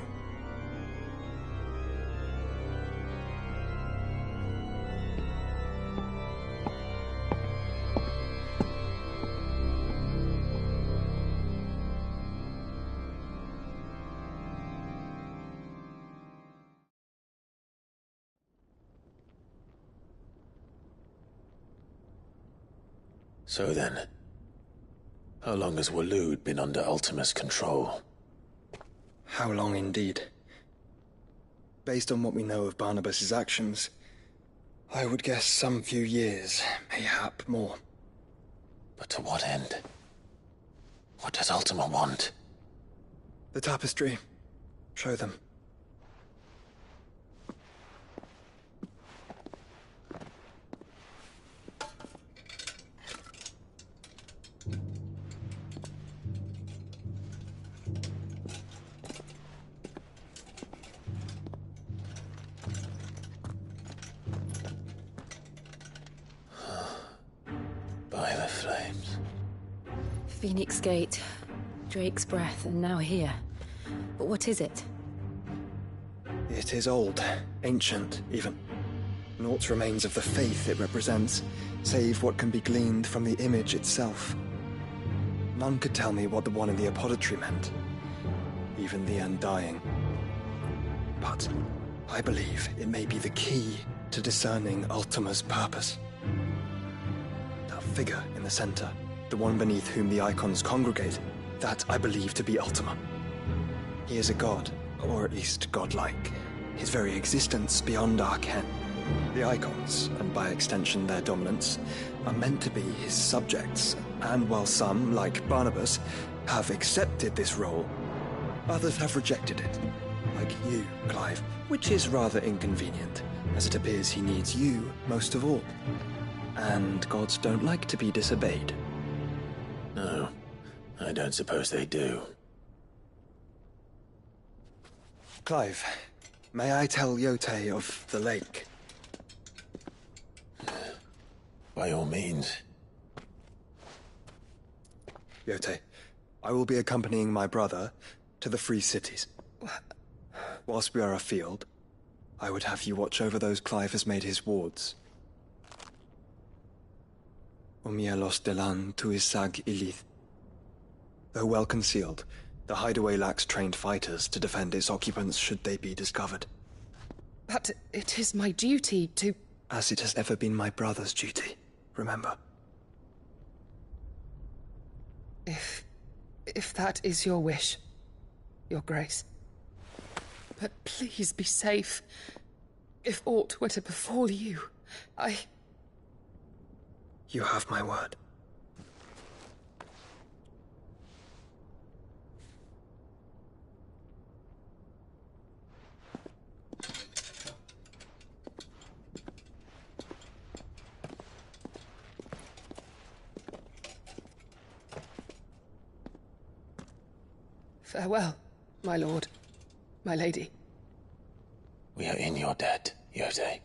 So then, how long has Waloed been under Ultima's control? How long indeed? Based on what we know of Barnabas's actions, I would guess some few years, mayhap more. But to what end? What does Ultima want? The tapestry. Show them. By the flames. Phoenix Gate, Drake's Breath, and now here. But what is it? It is old, ancient, even. Naught remains of the faith it represents, save what can be gleaned from the image itself. None could tell me what the one in the apothecary meant, even the Undying. But I believe it may be the key to discerning Ultima's purpose. That figure in the center, the one beneath whom the icons congregate, that I believe to be Ultima. He is a god, or at least godlike, his very existence beyond our ken. The icons, and by extension their dominance, are meant to be his subjects, and while some, like Barnabas, have accepted this role, others have rejected it, like you, Clive, which is rather inconvenient, as it appears he needs you most of all. And gods don't like to be disobeyed. No, I don't suppose they do. Clive, may I tell Yote of the lake? By all means. Yote, I will be accompanying my brother to the Free Cities. Whilst we are afield, I would have you watch over those Clive has made his wards. Umielos delan tuisag ilith. Though well concealed, the hideaway lacks trained fighters to defend its occupants should they be discovered. But it is my duty to... As it has ever been my brother's duty, remember. If that is your wish, Your Grace. But please be safe. If aught were to befall you, You have my word. Farewell, my lord, my lady. We are in your debt, Yote.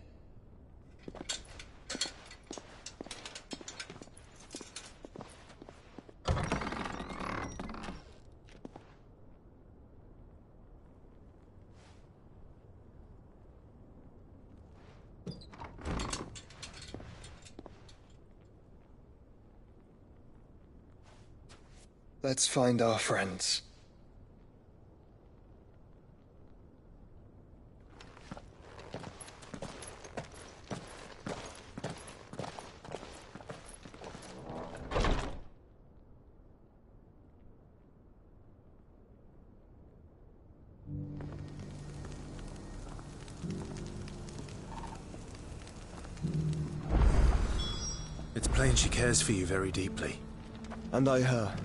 Let's find our friends. It's plain she cares for you very deeply. And I her,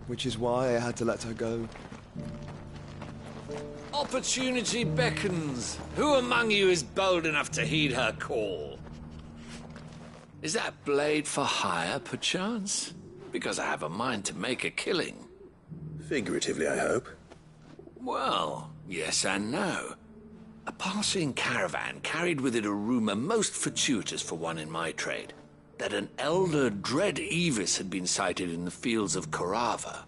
which is why I had to let her go. Up opportunity beckons. Who among you is bold enough to heed her call? Is that blade for hire, perchance? Because I have a mind to make a killing. Figuratively, I hope. Well, yes and no. A passing caravan carried with it a rumor most fortuitous for one in my trade, that an elder Dread Evis had been sighted in the fields of Corava.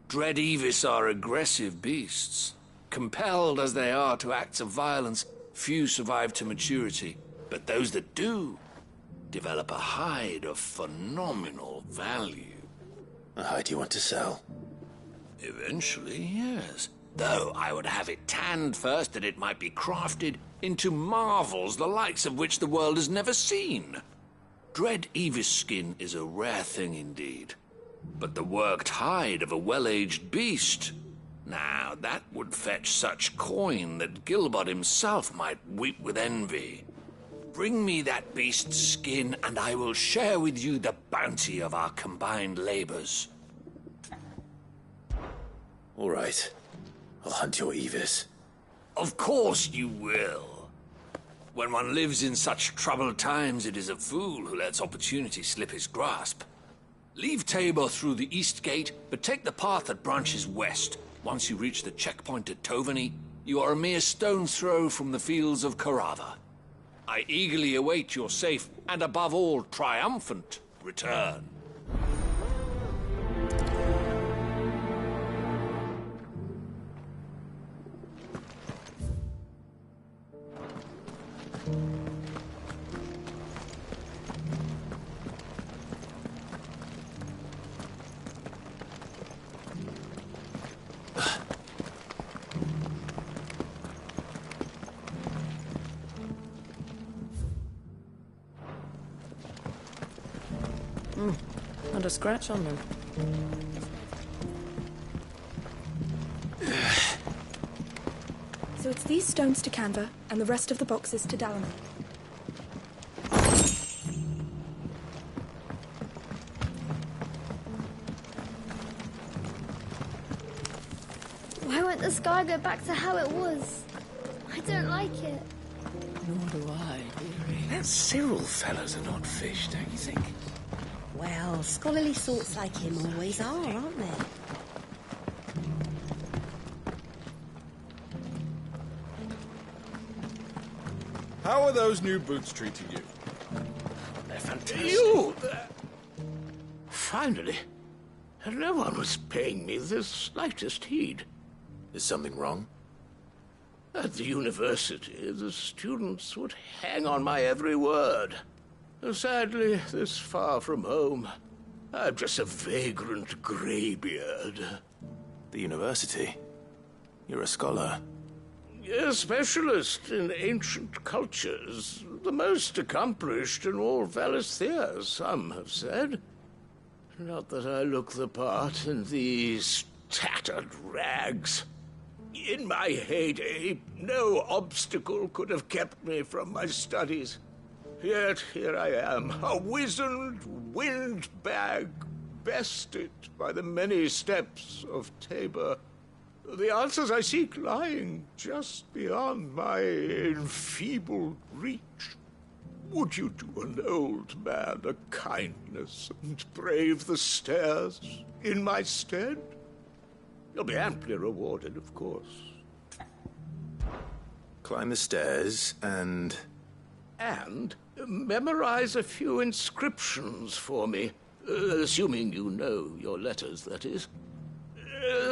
Dread Evis are aggressive beasts. Compelled as they are to acts of violence, few survive to maturity, but those that do develop a hide of phenomenal value. A hide you want to sell? Eventually, yes. Though I would have it tanned first that it might be crafted into marvels the likes of which the world has never seen. Dread Evis skin is a rare thing indeed. But the worked hide of a well-aged beast, now that would fetch such coin that Gilbert himself might weep with envy. Bring me that beast's skin, and I will share with you the bounty of our combined labors. All right. I'll hunt your Evis. Of course you will. When one lives in such troubled times, it is a fool who lets opportunity slip his grasp. Leave Tabor through the east gate, but take the path that branches west. Once you reach the checkpoint at Tovany, you are a mere stone's throw from the fields of Corava. I eagerly await your safe, and above all, triumphant return. Not a scratch on them. So it's these stones to Canva, and the rest of the boxes to Dalaman. Why won't the sky go back to how it was? I don't like it. Nor do I, dearie. That Cyril fellow's an odd fish, don't you think? Well, scholarly sorts like him always are, aren't they? How are those new boots treating you? They're fantastic. You! Finally. No one was paying me the slightest heed. Is something wrong? At the university, the students would hang on my every word. Sadly, this far from home, I'm just a vagrant greybeard. The university? You're a scholar. A specialist in ancient cultures. The most accomplished in all Valisthea, some have said. Not that I look the part in these tattered rags. In my heyday, no obstacle could have kept me from my studies. Yet here I am, a wizened windbag, bested by the many steps of Tabor. The answers I seek lying just beyond my enfeebled reach. Would you do an old man a kindness and brave the stairs in my stead? You'll be amply rewarded, of course. Climb the stairs and... And memorize a few inscriptions for me, assuming you know your letters, that is.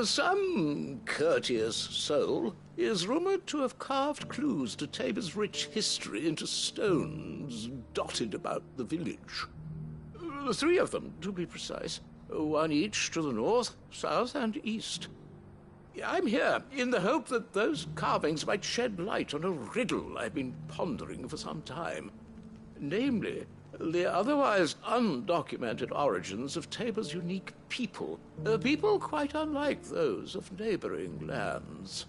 Some courteous soul is rumored to have carved clues to Tabor's rich history into stones dotted about the village. 3 of them, to be precise. 1 each to the north, south, and east. I'm here in the hope that those carvings might shed light on a riddle I've been pondering for some time. Namely, the otherwise undocumented origins of Tabor's unique people. People quite unlike those of neighboring lands.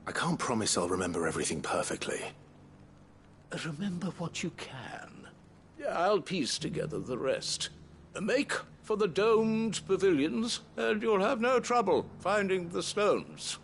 I can't promise I'll remember everything perfectly. Remember what you can. I'll piece together the rest. Make for the domed pavilions, and you'll have no trouble finding the stones.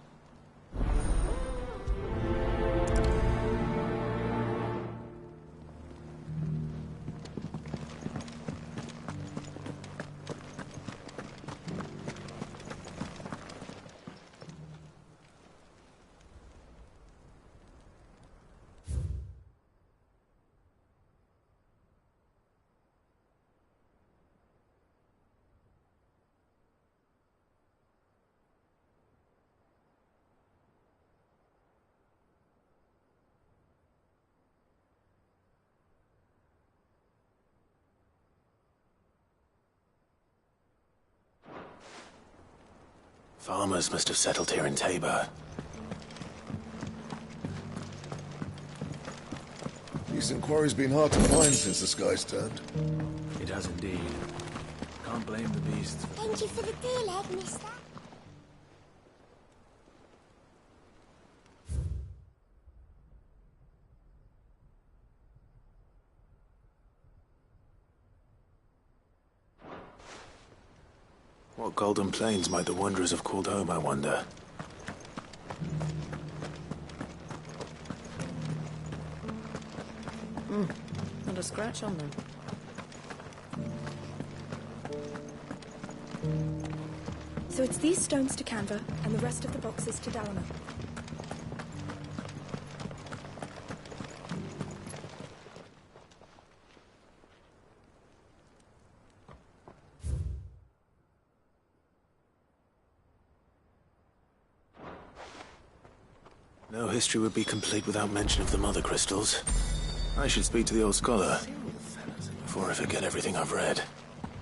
Farmers must have settled here in Tabor. Decent quarry's been hard to find since the skies turned. It has indeed. Can't blame the beasts. Thank you for the deal, egg, mister. What golden plains might the wanderers have called home, I wonder? Not a scratch on them. So it's these stones to Canva, and the rest of the boxes to Dalama. No history would be complete without mention of the mother crystals. I should speak to the old scholar before I forget everything I've read.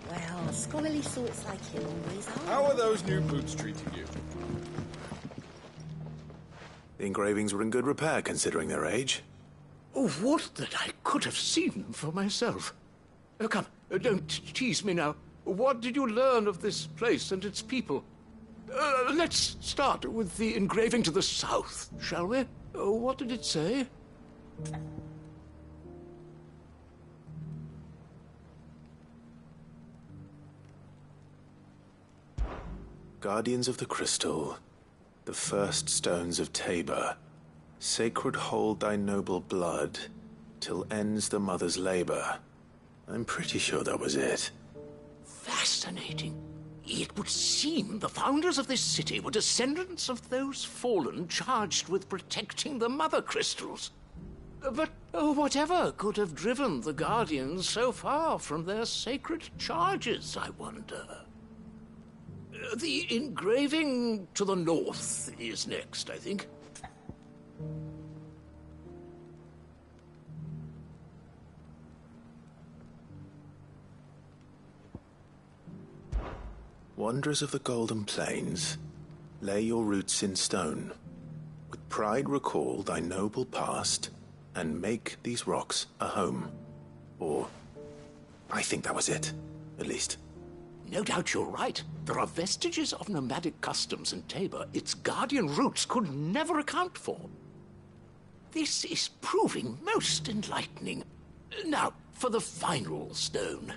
Well, scholarly sorts like him always are. How are those new boots treating you? The engravings were in good repair considering their age. Oh, would that I could have seen them for myself. Oh, come, don't tease me now. What did you learn of this place and its people? Let's start with the engraving to the south, shall we? What did it say? Guardians of the Crystal, the first stones of Tabor, sacred hold thy noble blood, till ends the mother's labor. I'm pretty sure that was it. Fascinating. It would seem the founders of this city were descendants of those fallen charged with protecting the mother crystals. But whatever could have driven the Guardians so far from their sacred charges, I wonder? The engraving to the north is next, I think. Wanderers of the Golden Plains, lay your roots in stone. With pride recall thy noble past, and make these rocks a home. Or, I think that was it, at least. No doubt you're right. There are vestiges of nomadic customs in Tabor its guardian roots could never account for. This is proving most enlightening. Now, for the final stone.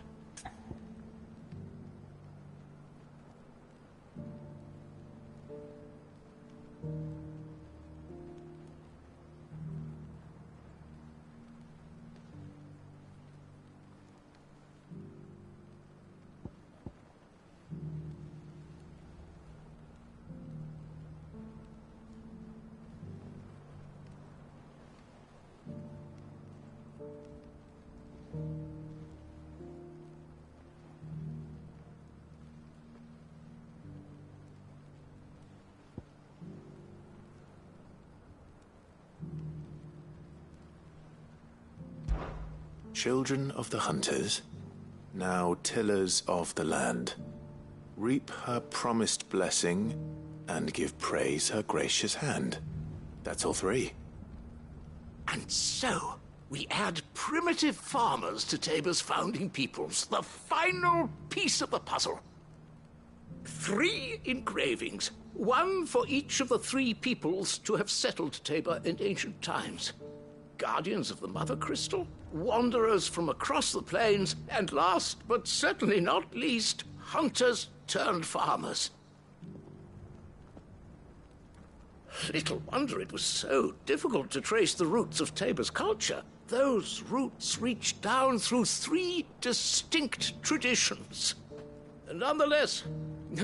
Children of the hunters, now tillers of the land, reap her promised blessing and give praise her gracious hand. That's all three. And so, we add primitive farmers to Tabor's founding peoples, the final piece of the puzzle. 3 engravings, one for each of the 3 peoples to have settled Tabor in ancient times. Guardians of the Mother Crystal, wanderers from across the plains, and last but certainly not least, hunters turned farmers. Little wonder it was so difficult to trace the roots of Tabor's culture. Those roots reach down through 3 distinct traditions. Nonetheless,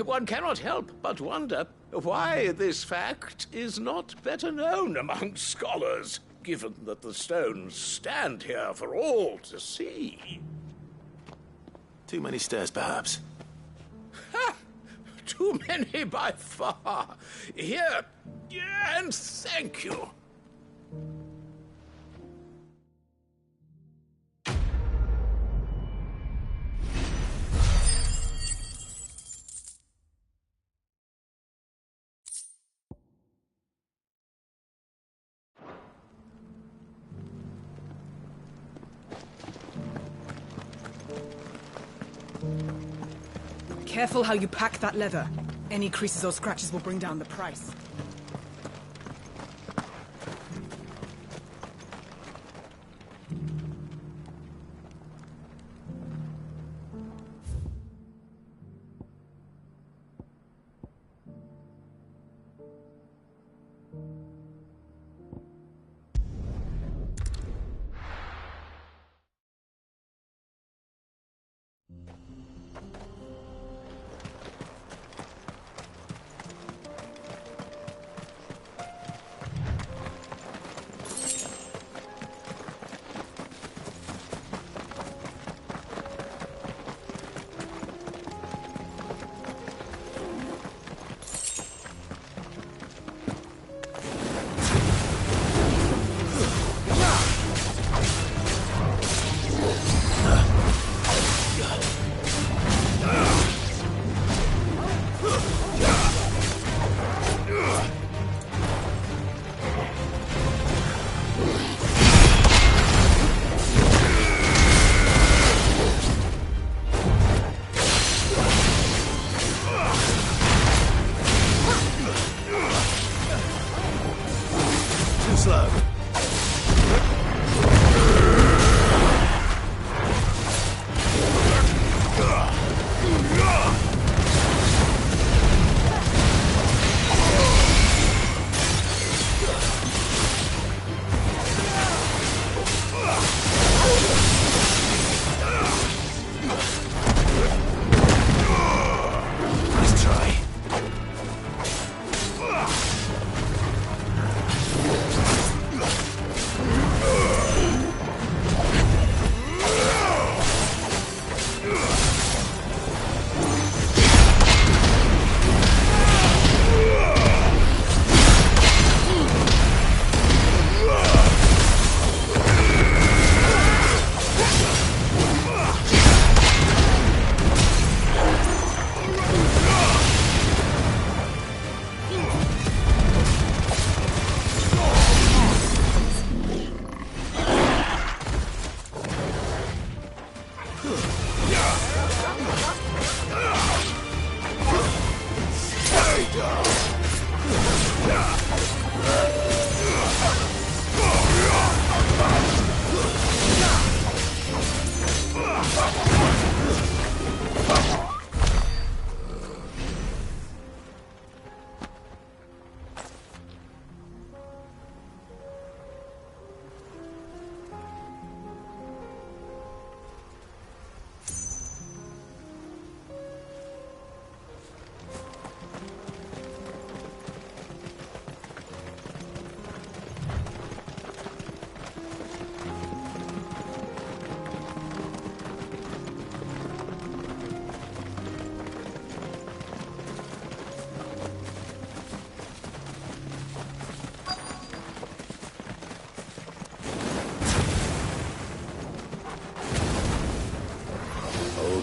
one cannot help but wonder why this fact is not better known among scholars, given that the stones stand here for all to see. Too many stairs, perhaps. Ha! Too many by far. Here, and thank you. Careful how you pack that leather. Any creases or scratches will bring down the price.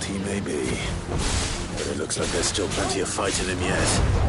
He may be, but it looks like there's still plenty of fight in him yet.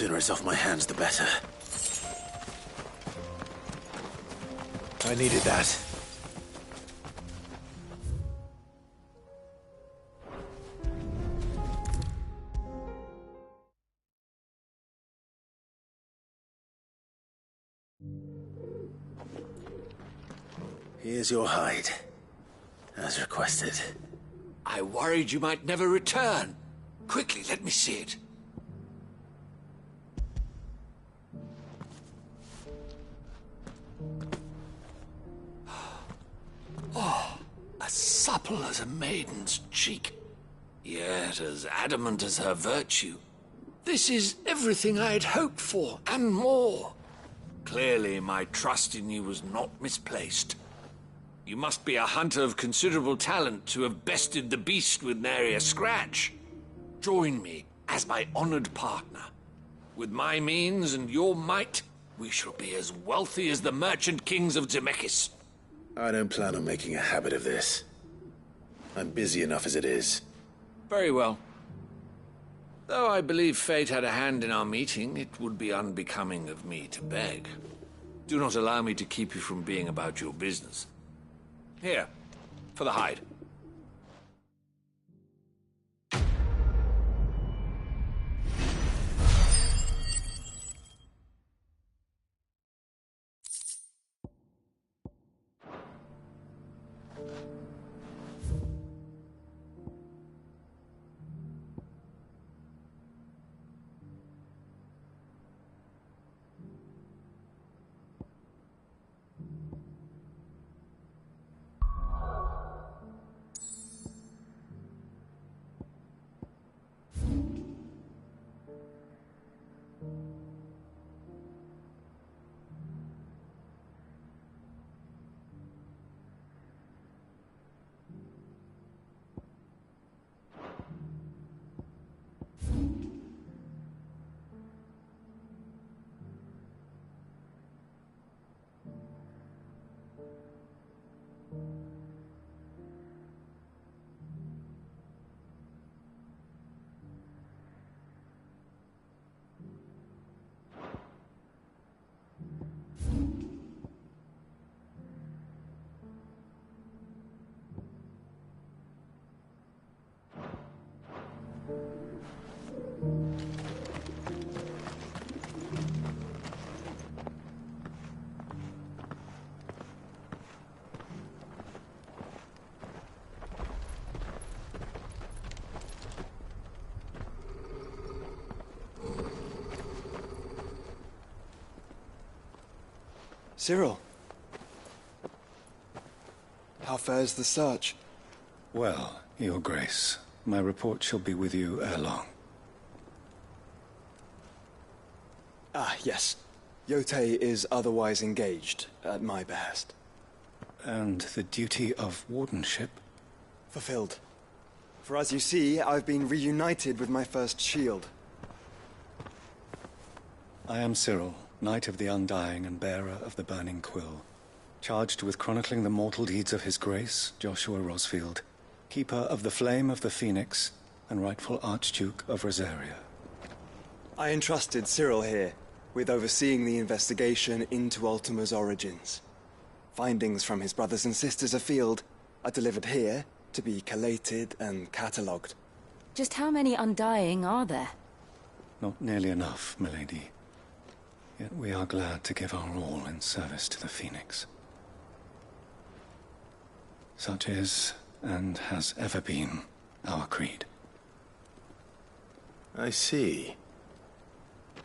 sooner it's off my hands, the better. I needed that. Here's your hide, as requested. I worried you might never return. Quickly, let me see it. Oh, as supple as a maiden's cheek, yet as adamant as her virtue. This is everything I had hoped for, and more. Clearly, my trust in you was not misplaced. You must be a hunter of considerable talent to have bested the beast with nary a scratch. Join me as my honored partner. With my means and your might, we shall be as wealthy as the merchant kings of Zemeckis. I don't plan on making a habit of this. I'm busy enough as it is. Very well. Though I believe fate had a hand in our meeting, it would be unbecoming of me to beg. Do not allow me to keep you from being about your business. Here, for the hide. Cyril. How fares the search? Well, Your Grace, my report shall be with you ere long. Ah, yes. Yotei is otherwise engaged, at my behest. And the duty of wardenship? Fulfilled. For as you see, I've been reunited with my first shield. I am Cyril, Knight of the Undying and bearer of the Burning Quill, charged with chronicling the mortal deeds of His Grace, Joshua Rosfield, Keeper of the Flame of the Phoenix, and rightful Archduke of Rosaria. I entrusted Cyril here with overseeing the investigation into Ultima's origins. Findings from his brothers and sisters afield are delivered here to be collated and catalogued. Just how many Undying are there? Not nearly enough, milady. Yet we are glad to give our all in service to the Phoenix. Such is, and has ever been, our creed. I see.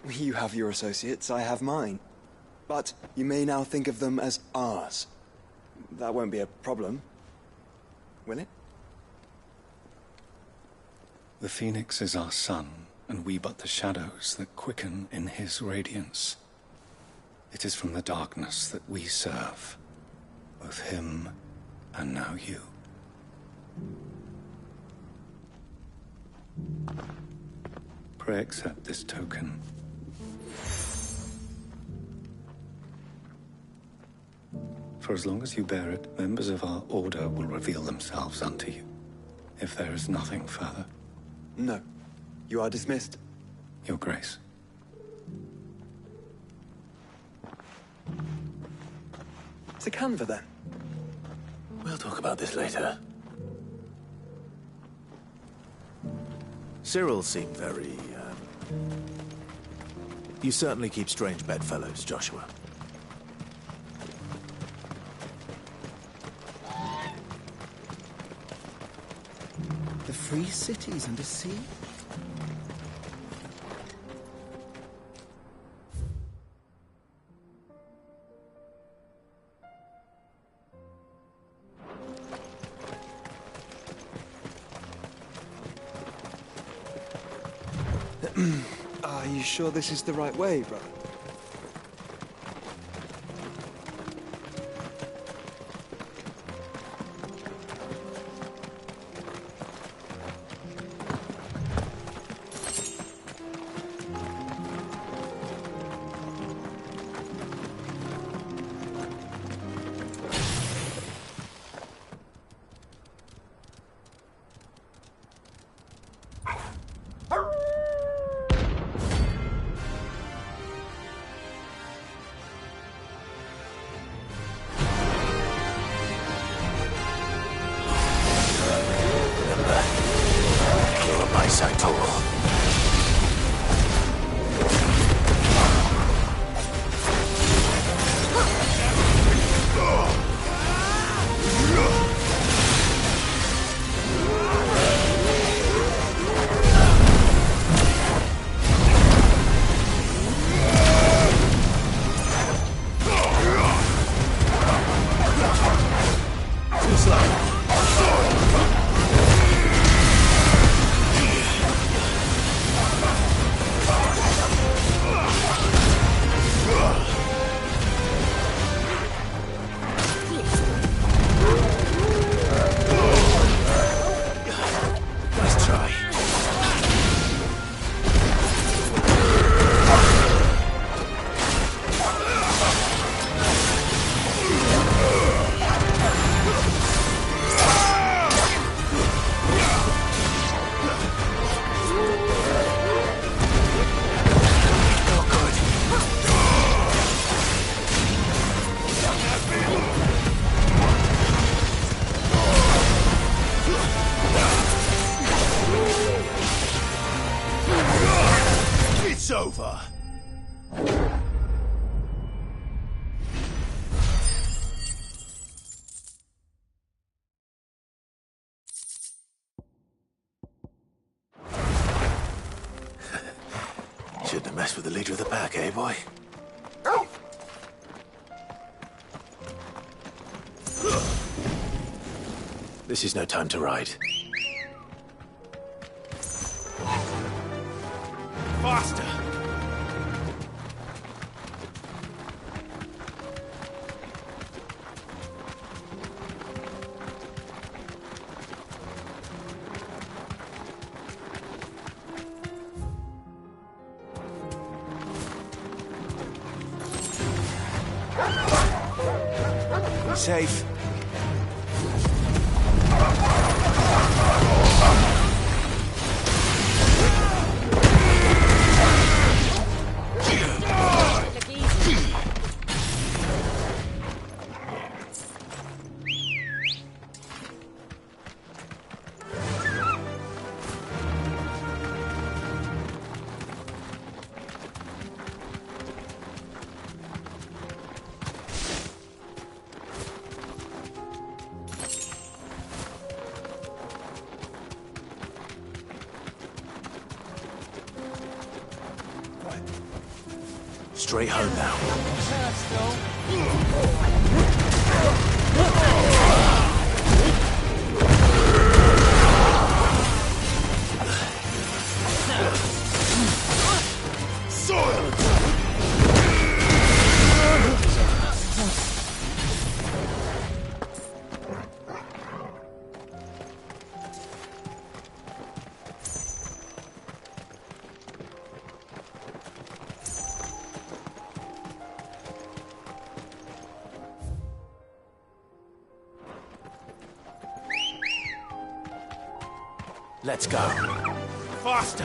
You have your associates, I have mine. But you may now think of them as ours. That won't be a problem, will it? The Phoenix is our sun, and we but the shadows that quicken in his radiance. It is from the darkness that we serve, both him and now you. Pray accept this token. For as long as you bear it, members of our order will reveal themselves unto you, if there is nothing further. No. You are dismissed. Your Grace. To Canva, then? We'll talk about this later. Cyril seemed very, You certainly keep strange bedfellows, Joshua. The free cities under sea? Are you sure this is the right way, brother? It's over. Shouldn't have messed with the leader of the pack, eh, boy? This is no time to ride. Faster! Be safe. Straight home now. Let's go. Faster!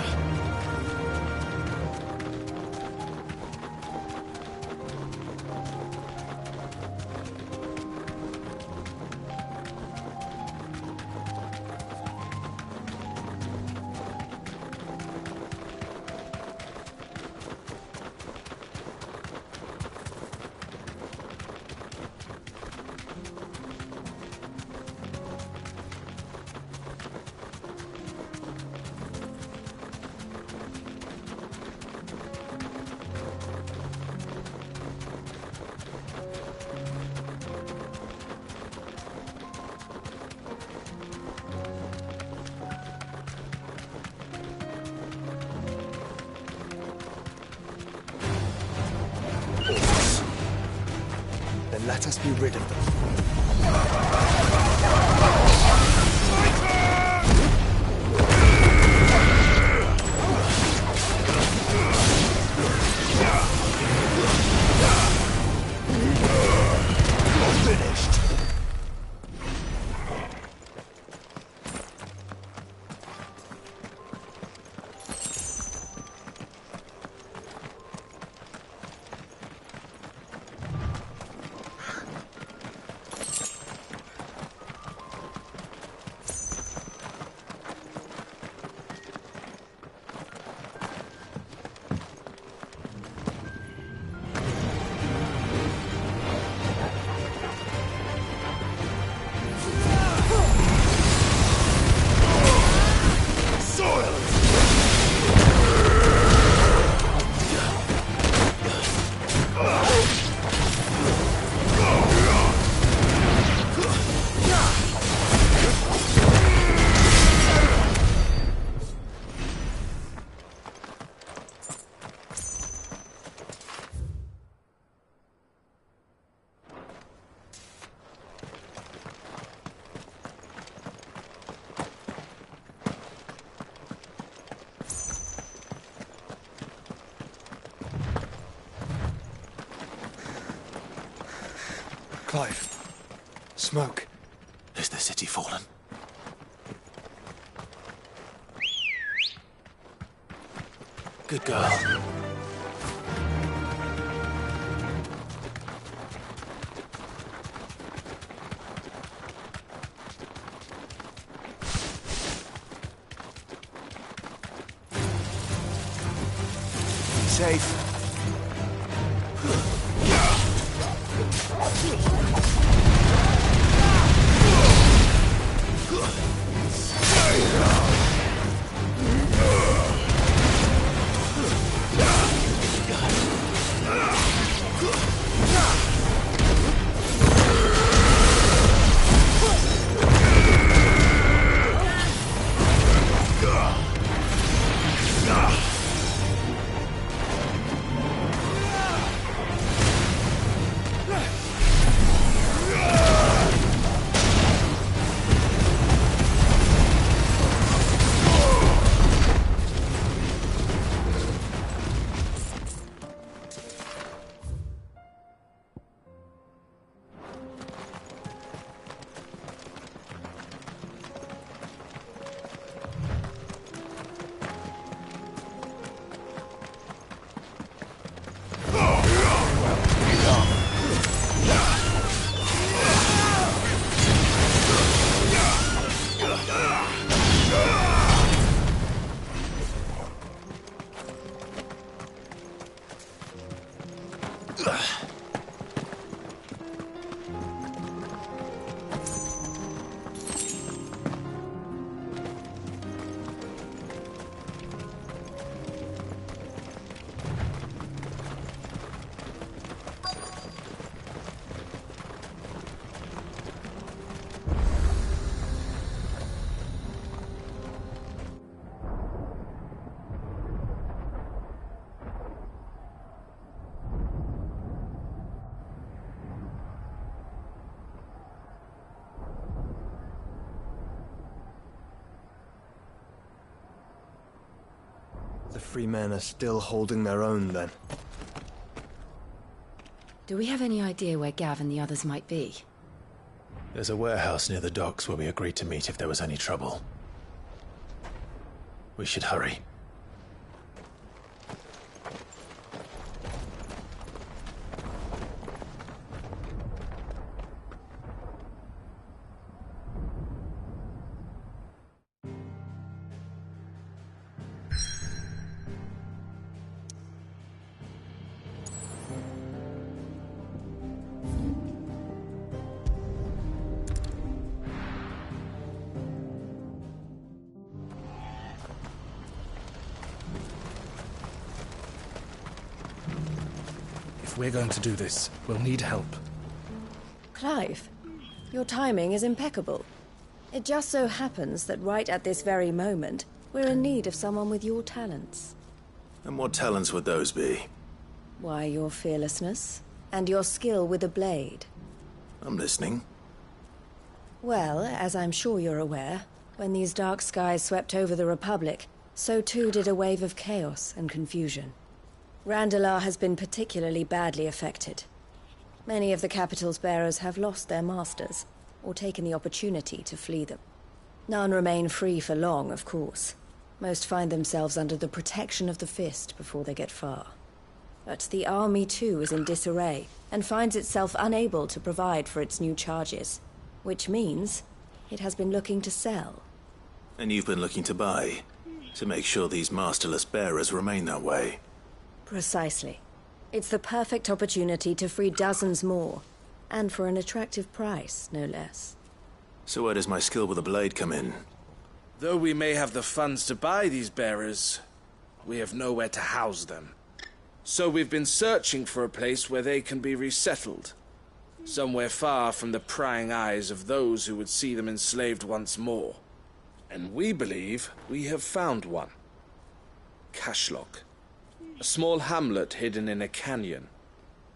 Let us be rid of them. Clive. Smoke. Is the city fallen? Good girl. Be safe. The free men are still holding their own, then. Do we have any idea where Gav and the others might be? There's a warehouse near the docks where we agreed to meet if there was any trouble. We should hurry. If we're going to do this, we'll need help. Clive, your timing is impeccable. It just so happens that right at this very moment, we're in need of someone with your talents. And what talents would those be? Why, your fearlessness, and your skill with a blade. I'm listening. Well, as I'm sure you're aware, when these dark skies swept over the Republic, so too did a wave of chaos and confusion. Randalar has been particularly badly affected. Many of the capital's bearers have lost their masters, or taken the opportunity to flee them. None remain free for long, of course. Most find themselves under the protection of the Fist before they get far. But the army too is in disarray, and finds itself unable to provide for its new charges. Which means it has been looking to sell. And you've been looking to buy, to make sure these masterless bearers remain that way. Precisely. It's the perfect opportunity to free dozens more, and for an attractive price, no less. So where does my skill with a blade come in? Though we may have the funds to buy these bearers, we have nowhere to house them. So we've been searching for a place where they can be resettled. Somewhere far from the prying eyes of those who would see them enslaved once more. And we believe we have found one. Cashlock. A small hamlet hidden in a canyon.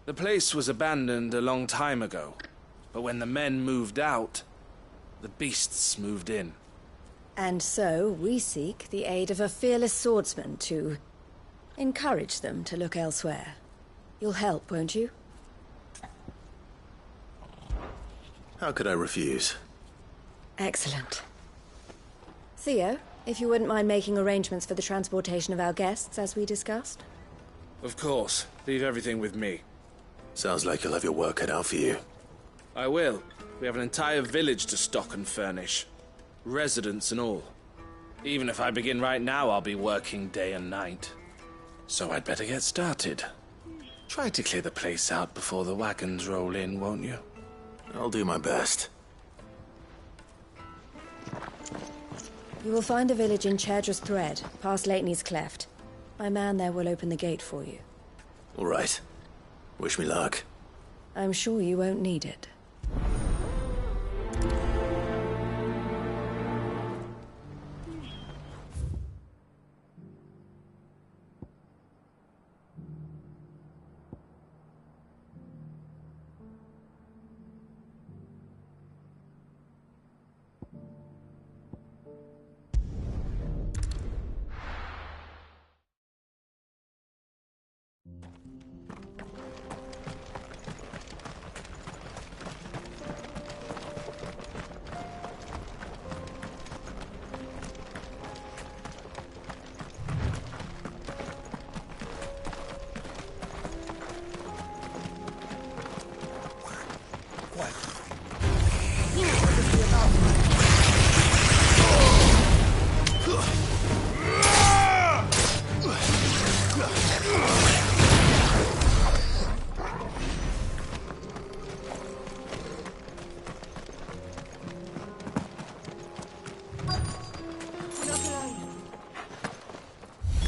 The place was abandoned a long time ago, but when the men moved out, the beasts moved in. And so we seek the aid of a fearless swordsman to encourage them to look elsewhere. You'll help, won't you? How could I refuse? Excellent. Theo, if you wouldn't mind making arrangements for the transportation of our guests, as we discussed. Of course. Leave everything with me. Sounds like you'll have your work cut out for you. I will. We have an entire village to stock and furnish. Residents and all. Even if I begin right now, I'll be working day and night. So I'd better get started. Try to clear the place out before the wagons roll in, won't you? I'll do my best. You will find a village in Chadra's Thread, past Lateney's Cleft. My man there will open the gate for you. All right. Wish me luck. I'm sure you won't need it.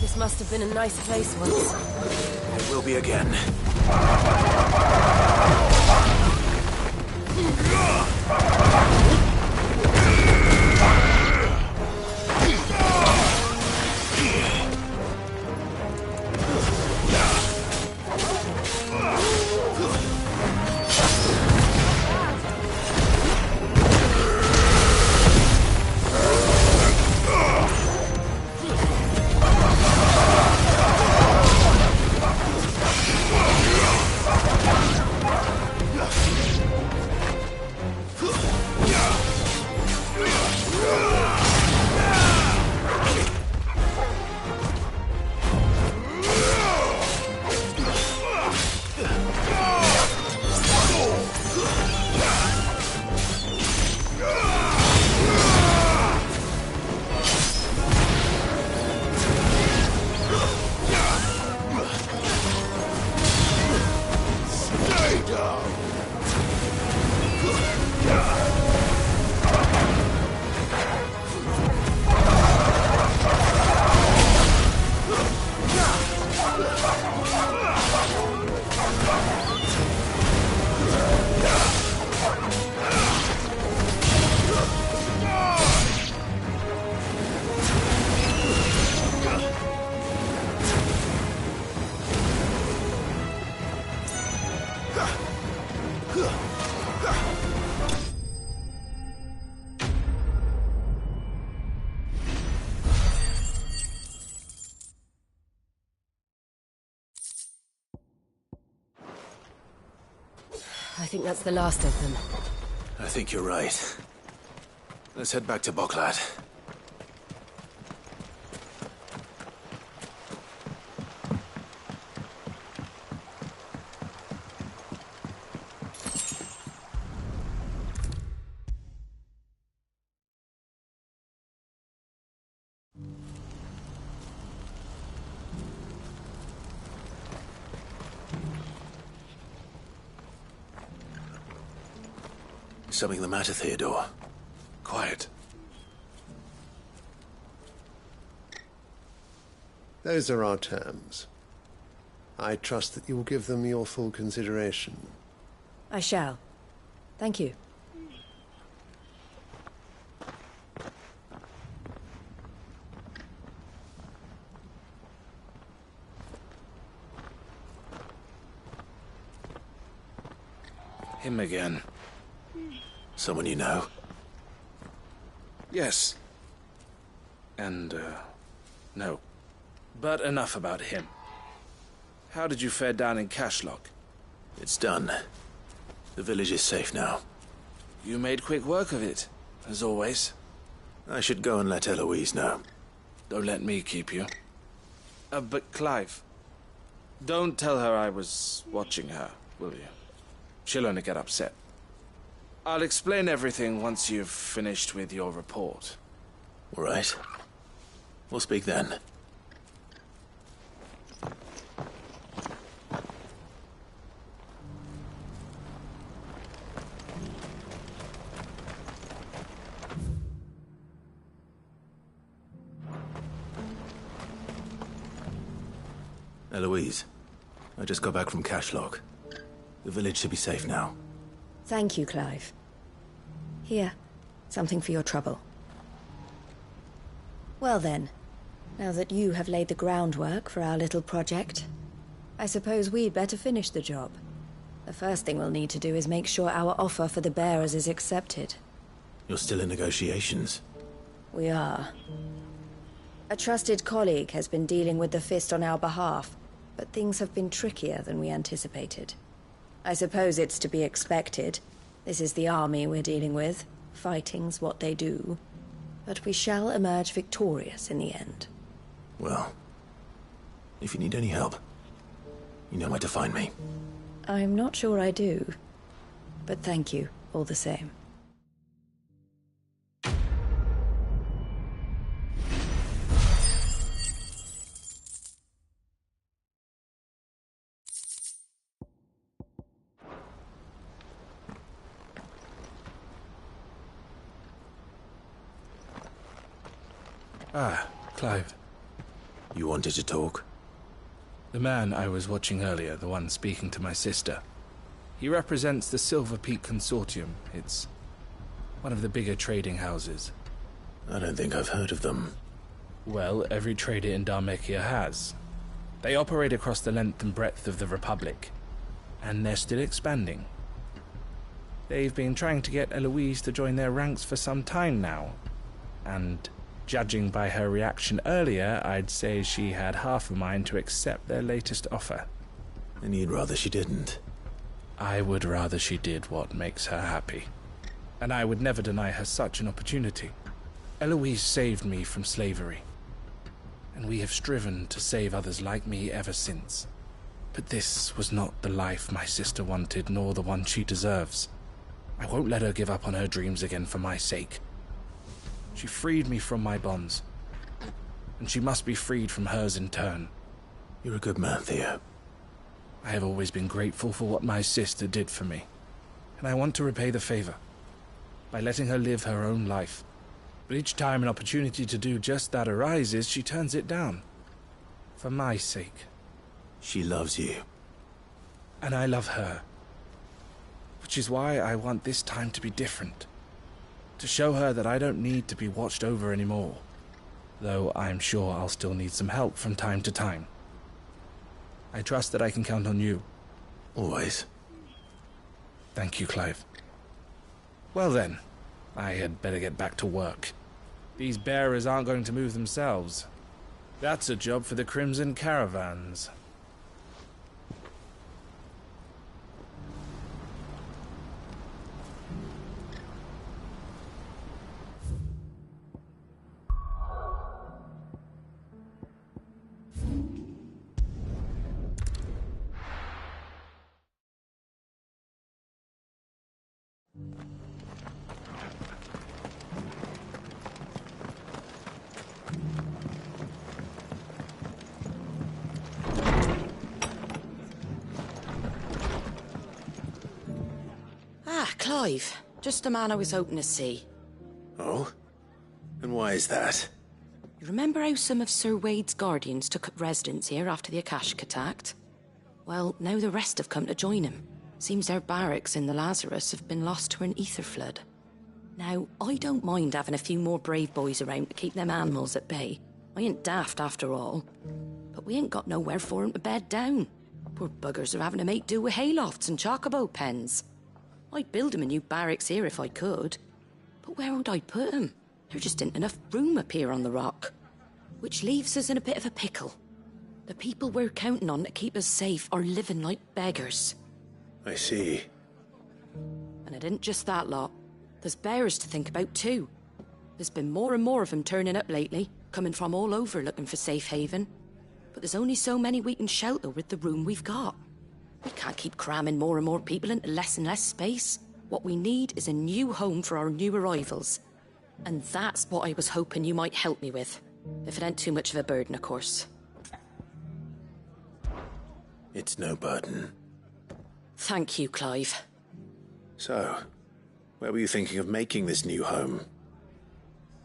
This must have been a nice place once. It will be again. think that's the last of them. I think you're right. Let's head back to Boklat. Something the matter, Theodore? Quiet. Those are our terms. I trust that you will give them your full consideration. I shall. Thank you. Him again. Someone you know? Yes. And, no. But enough about him. How did you fare down in Cashlock? It's done. The village is safe now. You made quick work of it, as always. I should go and let Eloise know. Don't let me keep you. But Clive, don't tell her I was watching her, will you? She'll only get upset. I'll explain everything once you've finished with your report. All right. We'll speak then. Eloise, I just got back from Cashlock. The village should be safe now. Thank you, Clive. Here, something for your trouble. Well then, now that you have laid the groundwork for our little project, I suppose we'd better finish the job. The first thing we'll need to do is make sure our offer for the bearers is accepted. You're still in negotiations? We are. A trusted colleague has been dealing with the Fist on our behalf, but things have been trickier than we anticipated. I suppose it's to be expected. This is the army we're dealing with. Fighting's what they do. But we shall emerge victorious in the end. Well, if you need any help, you know where to find me. I'm not sure I do. But thank you, all the same. Ah, Clive. You wanted to talk? The man I was watching earlier, the one speaking to my sister. He represents the Silver Peak Consortium. It's one of the bigger trading houses. I don't think I've heard of them. Well, every trader in Dharmekia has. They operate across the length and breadth of the Republic, and they're still expanding. They've been trying to get Eloise to join their ranks for some time now, and judging by her reaction earlier, I'd say she had half a mind to accept their latest offer. And you'd rather she didn't? I would rather she did what makes her happy. And I would never deny her such an opportunity. Eloise saved me from slavery, and we have striven to save others like me ever since. But this was not the life my sister wanted, nor the one she deserves. I won't let her give up on her dreams again for my sake. She freed me from my bonds, and she must be freed from hers in turn. You're a good man, Theo. I have always been grateful for what my sister did for me, and I want to repay the favor by letting her live her own life. But each time an opportunity to do just that arises, she turns it down. For my sake. She loves you. And I love her. Which is why I want this time to be different. To show her that I don't need to be watched over anymore. Though I'm sure I'll still need some help from time to time. I trust that I can count on you. Always. Thank you, Clive. Well then, I had better get back to work. These bearers aren't going to move themselves. That's a job for the Crimson Caravans. Clive. Just the man I was hoping to see. Oh? And why is that? You remember how some of Sir Wade's guardians took up residence here after the Akashic attacked? Well, now the rest have come to join him. Seems their barracks in the Lazarus have been lost to an ether flood. Now, I don't mind having a few more brave boys around to keep them animals at bay. I ain't daft after all. But we ain't got nowhere for 'em to bed down. Poor buggers are having to make do with haylofts and chocobo pens. I'd build 'em a new barracks here if I could. But where would I put 'em? There just ain't enough room up here on the rock. Which leaves us in a bit of a pickle. The people we're counting on to keep us safe are living like beggars. I see. And it isn't just that lot. There's bears to think about too. There's been more and more of them turning up lately, coming from all over looking for safe haven. But there's only so many we can shelter with the room we've got. We can't keep cramming more and more people into less and less space. What we need is a new home for our new arrivals. And that's what I was hoping you might help me with. If it ain't too much of a burden, of course. It's no burden. Thank you, Clive. So, where were you thinking of making this new home?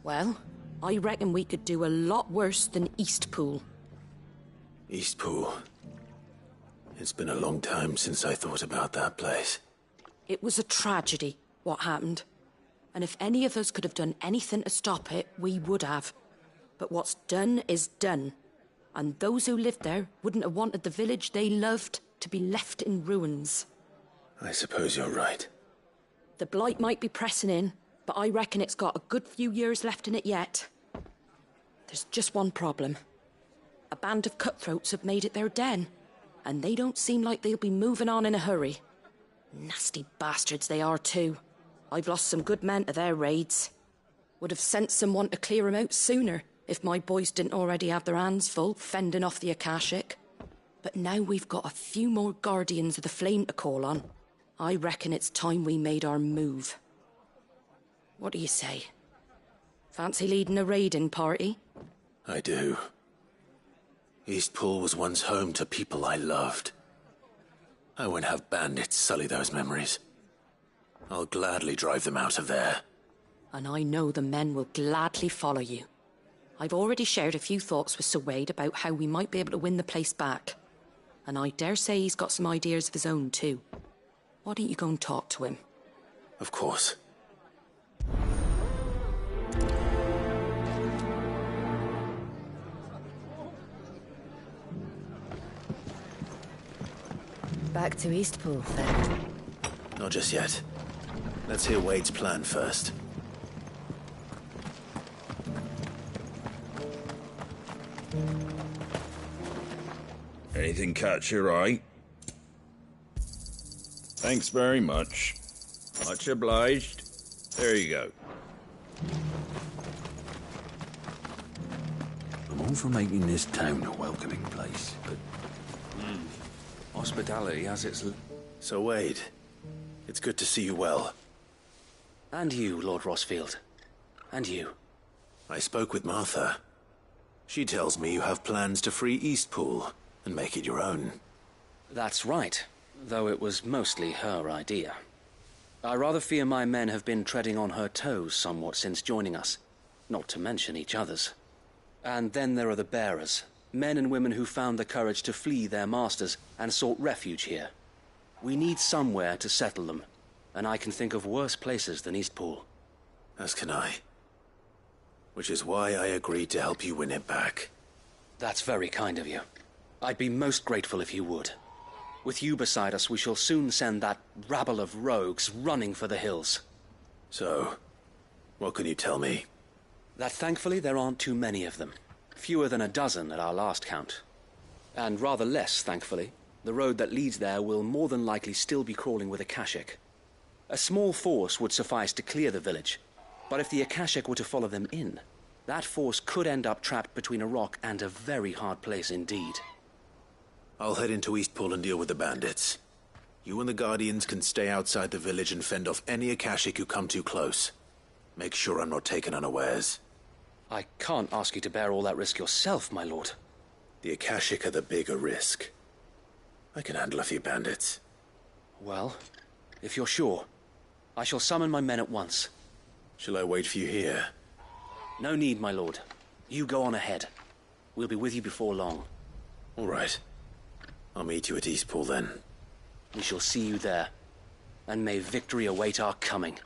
Well, I reckon we could do a lot worse than Eastpool. Eastpool. It's been a long time since I thought about that place. It was a tragedy, what happened. And if any of us could have done anything to stop it, we would have. But what's done is done. And those who lived there wouldn't have wanted the village they loved to be left in ruins. I suppose you're right. The blight might be pressing in, but I reckon it's got a good few years left in it yet. There's just one problem. A band of cutthroats have made it their den, and they don't seem like they'll be moving on in a hurry. Nasty bastards they are too. I've lost some good men to their raids. Would have sent someone to clear 'em out sooner, if my boys didn't already have their hands full fending off the Akashic. But now we've got a few more guardians of the flame to call on. I reckon it's time we made our move. What do you say? Fancy leading a raiding party? I do. Eastpool was once home to people I loved. I won't have bandits sully those memories. I'll gladly drive them out of there. And I know the men will gladly follow you. I've already shared a few thoughts with Sir Wade about how we might be able to win the place back. And I dare say he's got some ideas of his own too. Why don't you go and talk to him? Of course. Back to Eastpool, then. Not just yet. Let's hear Wade's plan first. Anything catch your eye? Thanks very much. Much obliged. There you go. I'm all for making this town a welcoming place, but... hospitality has its... So, Wade, it's good to see you well. And you, Lord Rosfield. And you. I spoke with Martha. She tells me you have plans to free Eastpool and make it your own. That's right, though it was mostly her idea. I rather fear my men have been treading on her toes somewhat since joining us, not to mention each other's. And then there are the bearers, men and women who found the courage to flee their masters and sought refuge here. We need somewhere to settle them, and I can think of worse places than Eastpool. As can I. Which is why I agreed to help you win it back. That's very kind of you. I'd be most grateful if you would. With you beside us, we shall soon send that rabble of rogues running for the hills. So, what can you tell me? That thankfully there aren't too many of them. Fewer than a dozen at our last count. And rather less, thankfully. The road that leads there will more than likely still be crawling with Akashic. A small force would suffice to clear the village, but if the Akashic were to follow them in, that force could end up trapped between a rock and a very hard place indeed. I'll head into Eastpool and deal with the bandits. You and the Guardians can stay outside the village and fend off any Akashic who come too close. Make sure I'm not taken unawares. I can't ask you to bear all that risk yourself, my lord. The Akashic are the bigger risk. I can handle a few bandits. Well, if you're sure. I shall summon my men at once. Shall I wait for you here? No need, my lord. You go on ahead. We'll be with you before long. All right. I'll meet you at Eastpool then. We shall see you there. And may victory await our coming.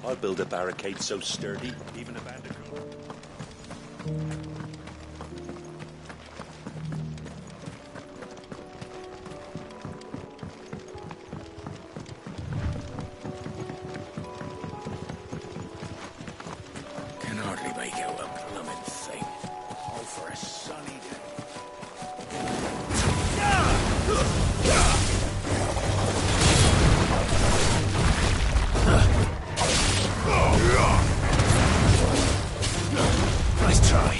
I'll build a barricade so sturdy, even a bandicoot. Can hardly make out a plummet thing. All for a sunny day. Nice try.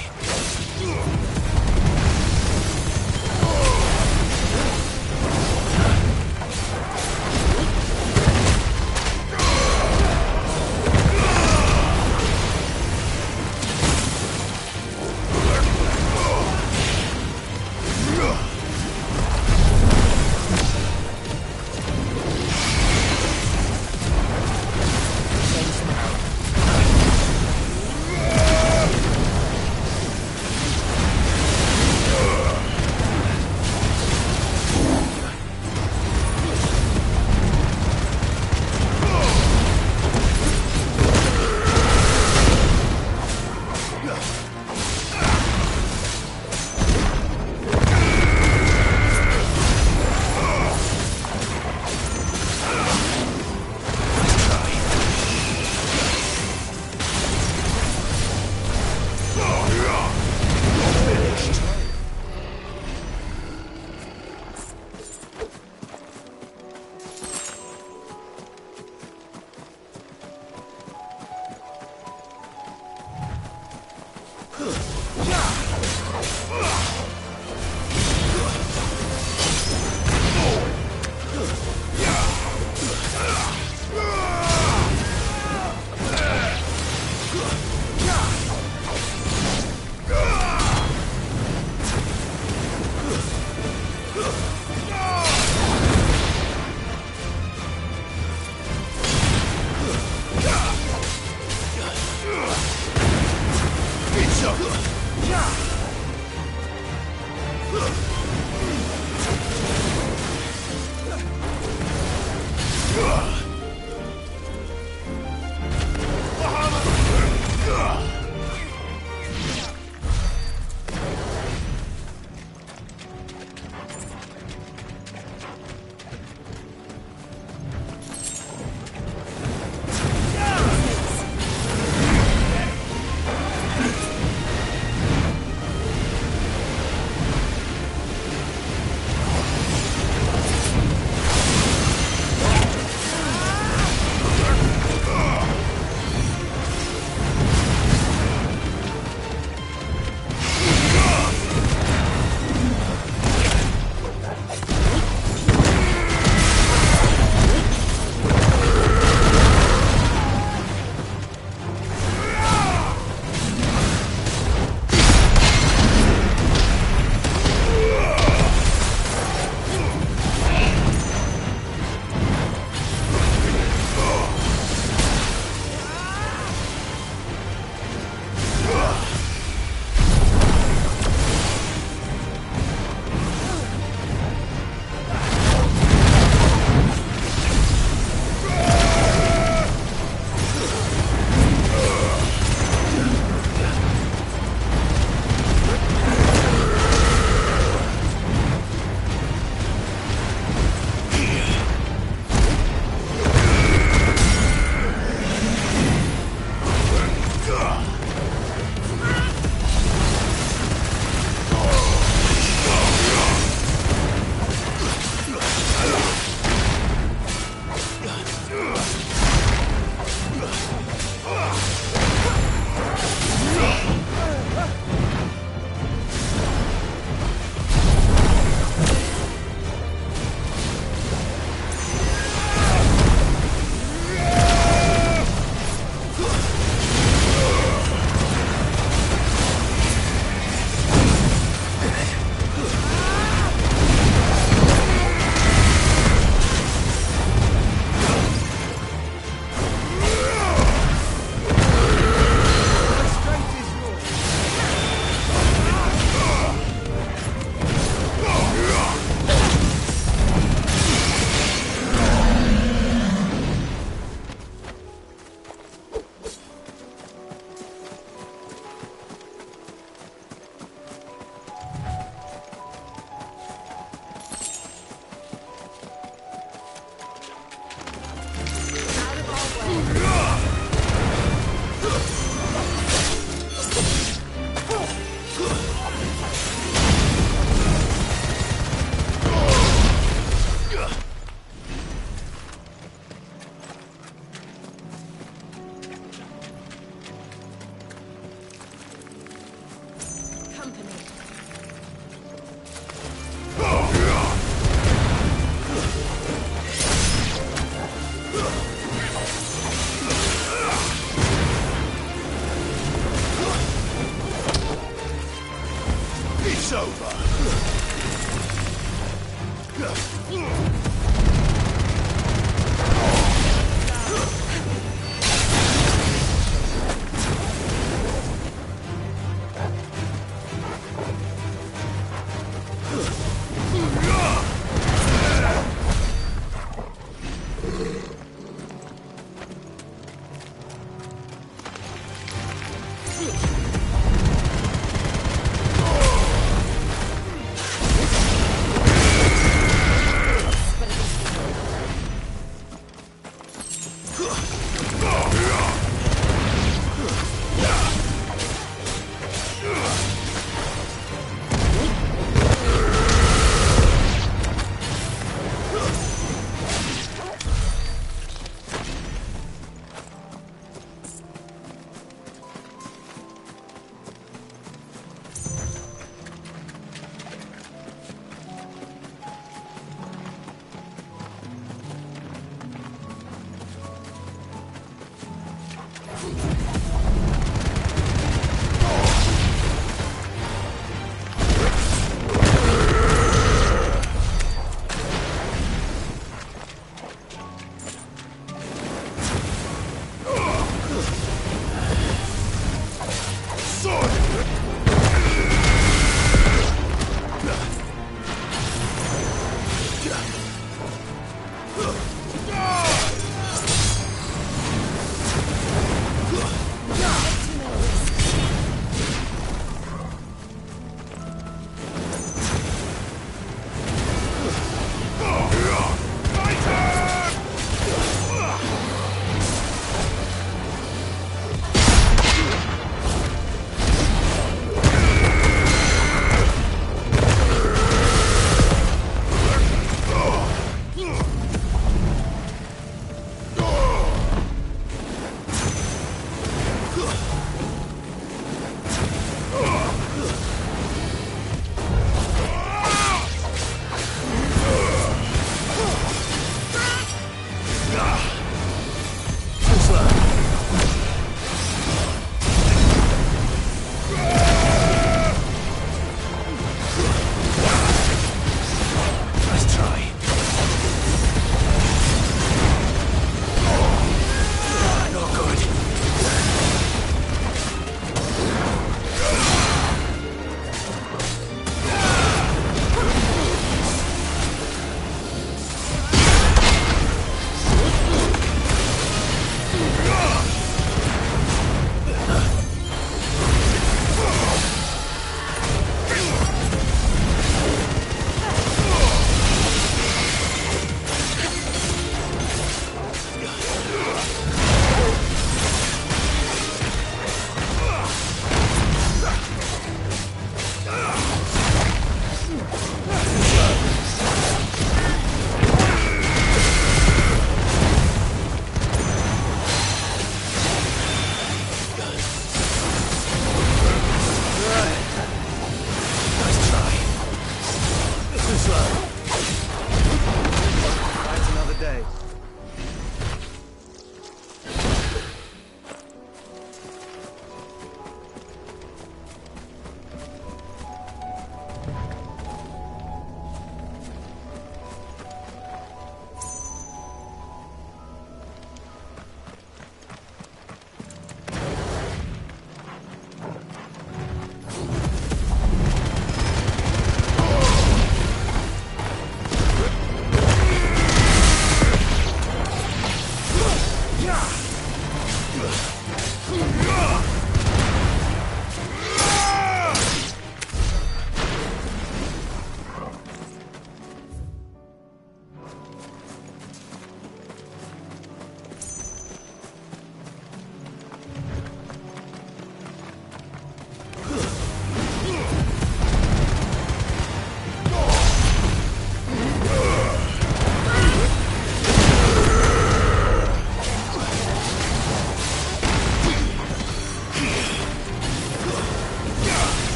over.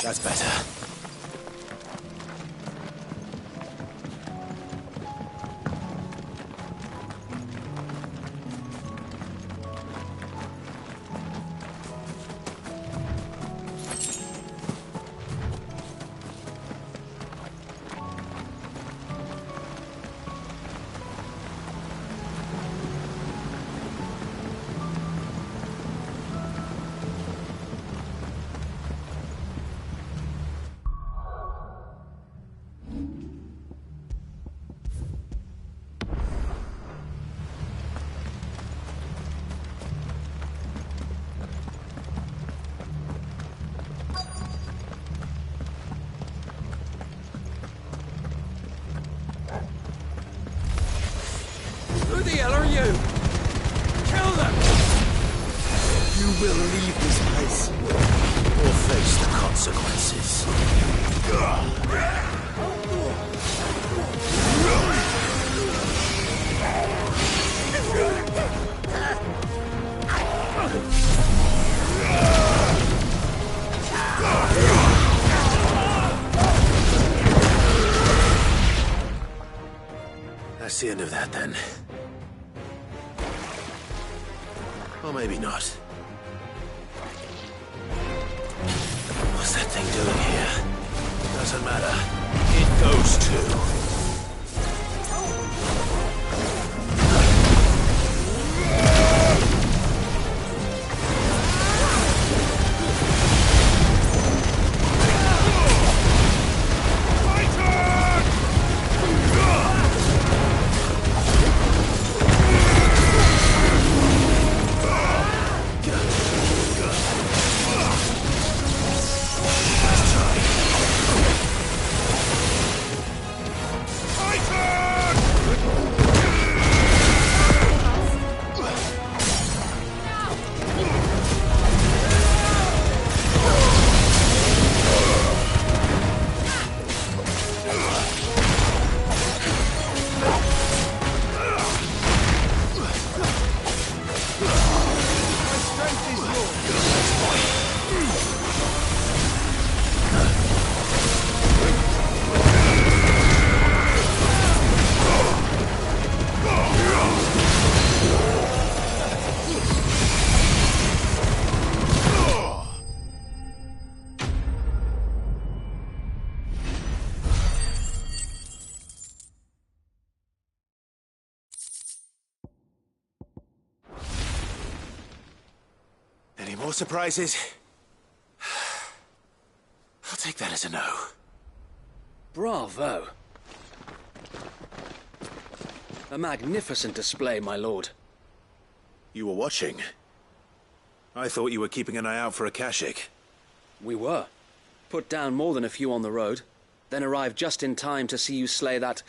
That's better. Who the hell are you? Kill them! You will leave this place, or face the consequences. That's the end of that, then. Or maybe not. What's that thing doing here? Doesn't matter. It goes too. Any more surprises? I'll take that as a no. Bravo. A magnificent display, my lord. You were watching? I thought you were keeping an eye out for a Kashik. We were. Put down more than a few on the road, then arrived just in time to see you slay that...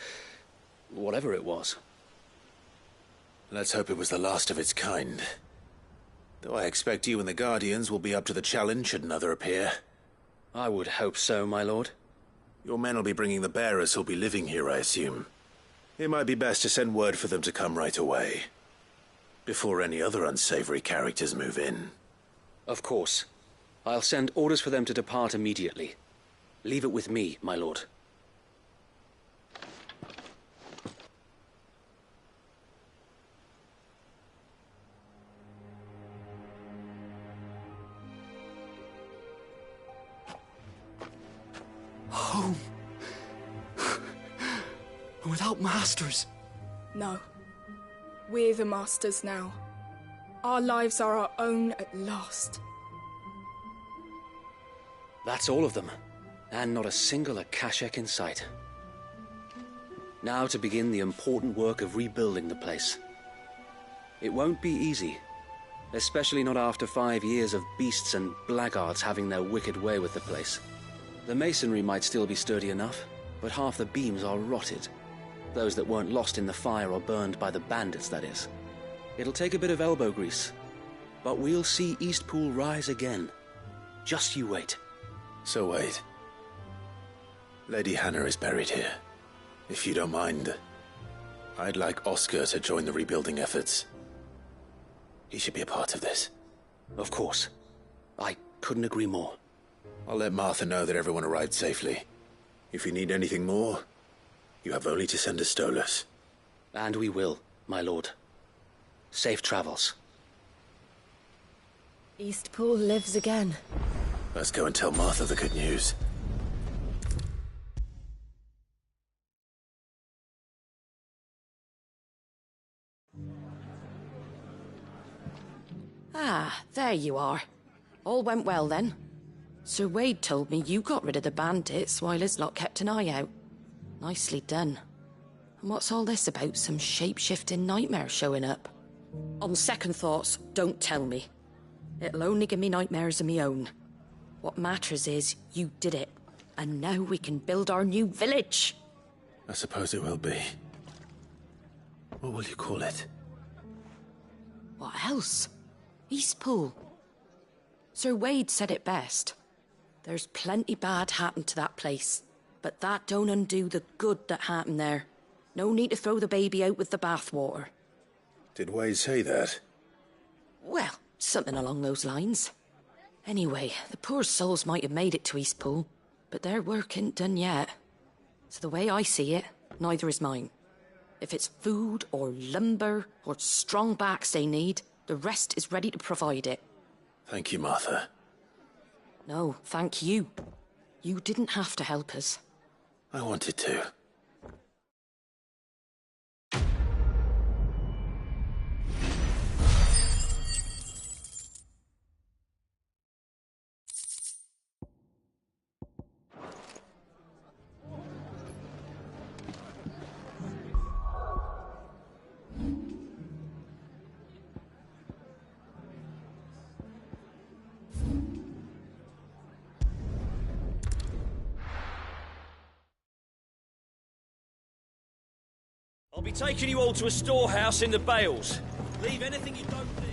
whatever it was. Let's hope it was the last of its kind. Though I expect you and the Guardians will be up to the challenge should another appear. I would hope so, my lord. Your men will be bringing the bearers who'll be living here, I assume. It might be best to send word for them to come right away, before any other unsavory characters move in. Of course. I'll send orders for them to depart immediately. Leave it with me, my lord. Home. Without masters. No. We're the masters now. Our lives are our own at last. That's all of them, and not a single Akashek in sight. Now to begin the important work of rebuilding the place. It won't be easy, especially not after 5 years of beasts and blackguards having their wicked way with the place. The masonry might still be sturdy enough, but half the beams are rotted. Those that weren't lost in the fire or burned by the bandits, that is. It'll take a bit of elbow grease, but we'll see Eastpool rise again. Just you wait. So wait. Lady Hannah is buried here. If you don't mind, I'd like Oscar to join the rebuilding efforts. He should be a part of this. Of course. I couldn't agree more. I'll let Martha know that everyone arrived safely. If you need anything more, you have only to send a Stolas. And we will, my lord. Safe travels. Eastpool lives again. Let's go and tell Martha the good news. Ah, there you are. All went well then. Sir Wade told me you got rid of the bandits while his lot kept an eye out. Nicely done. And what's all this about some shape-shifting nightmare showing up? On second thoughts, don't tell me. It'll only give me nightmares of me own. What matters is you did it, and now we can build our new village. I suppose it will be. What will you call it? What else? Eastpool. Sir Wade said it best. There's plenty bad happened to that place, but that don't undo the good that happened there. No need to throw the baby out with the bathwater. Did Wade say that? Well, something along those lines. Anyway, the poor souls might have made it to Eastpool, but their work ain't done yet. So the way I see it, neither is mine. If it's food or lumber or strong backs they need, the rest is ready to provide it. Thank you, Martha. No, thank you. You didn't have to help us. I wanted to. I'll be taking you all to a storehouse in the Bales. Leave anything you don't need.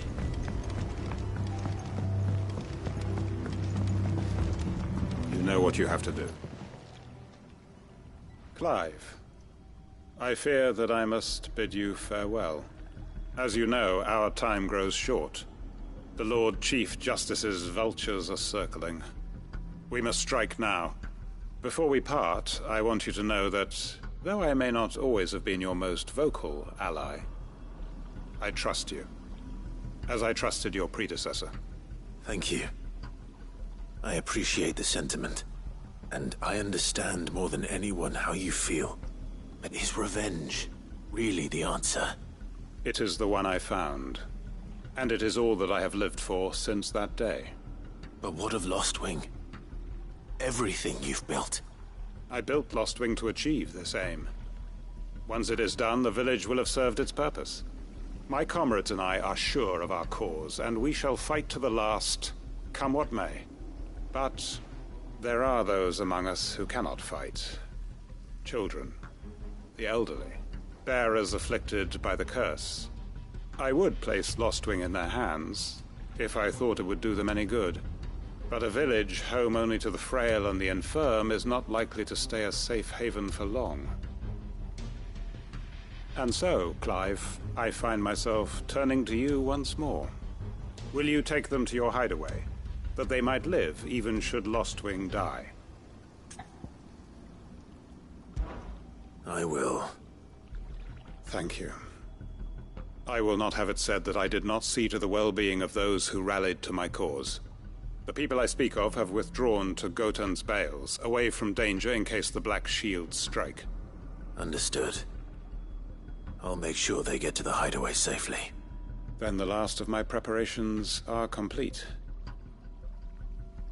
You know what you have to do. Clive, I fear that I must bid you farewell. As you know, our time grows short. The Lord Chief Justice's vultures are circling. We must strike now. Before we part, I want you to know that though I may not always have been your most vocal ally, I trust you, as I trusted your predecessor. Thank you. I appreciate the sentiment, and I understand more than anyone how you feel. But is revenge really the answer? It is the one I found, and it is all that I have lived for since that day. But what of Lostwing? Everything you've built. I built Lostwing to achieve this aim. Once it is done, the village will have served its purpose. My comrades and I are sure of our cause, and we shall fight to the last, come what may. But there are those among us who cannot fight. Children, the elderly, bearers afflicted by the curse. I would place Lostwing in their hands, if I thought it would do them any good. But a village home only to the frail and the infirm is not likely to stay a safe haven for long. And so, Clive, I find myself turning to you once more. Will you take them to your hideaway, that they might live even should Lostwing die? I will. Thank you. I will not have it said that I did not see to the well-being of those who rallied to my cause. The people I speak of have withdrawn to Gotan's Bales, away from danger in case the Black Shields strike. Understood. I'll make sure they get to the hideaway safely. Then the last of my preparations are complete.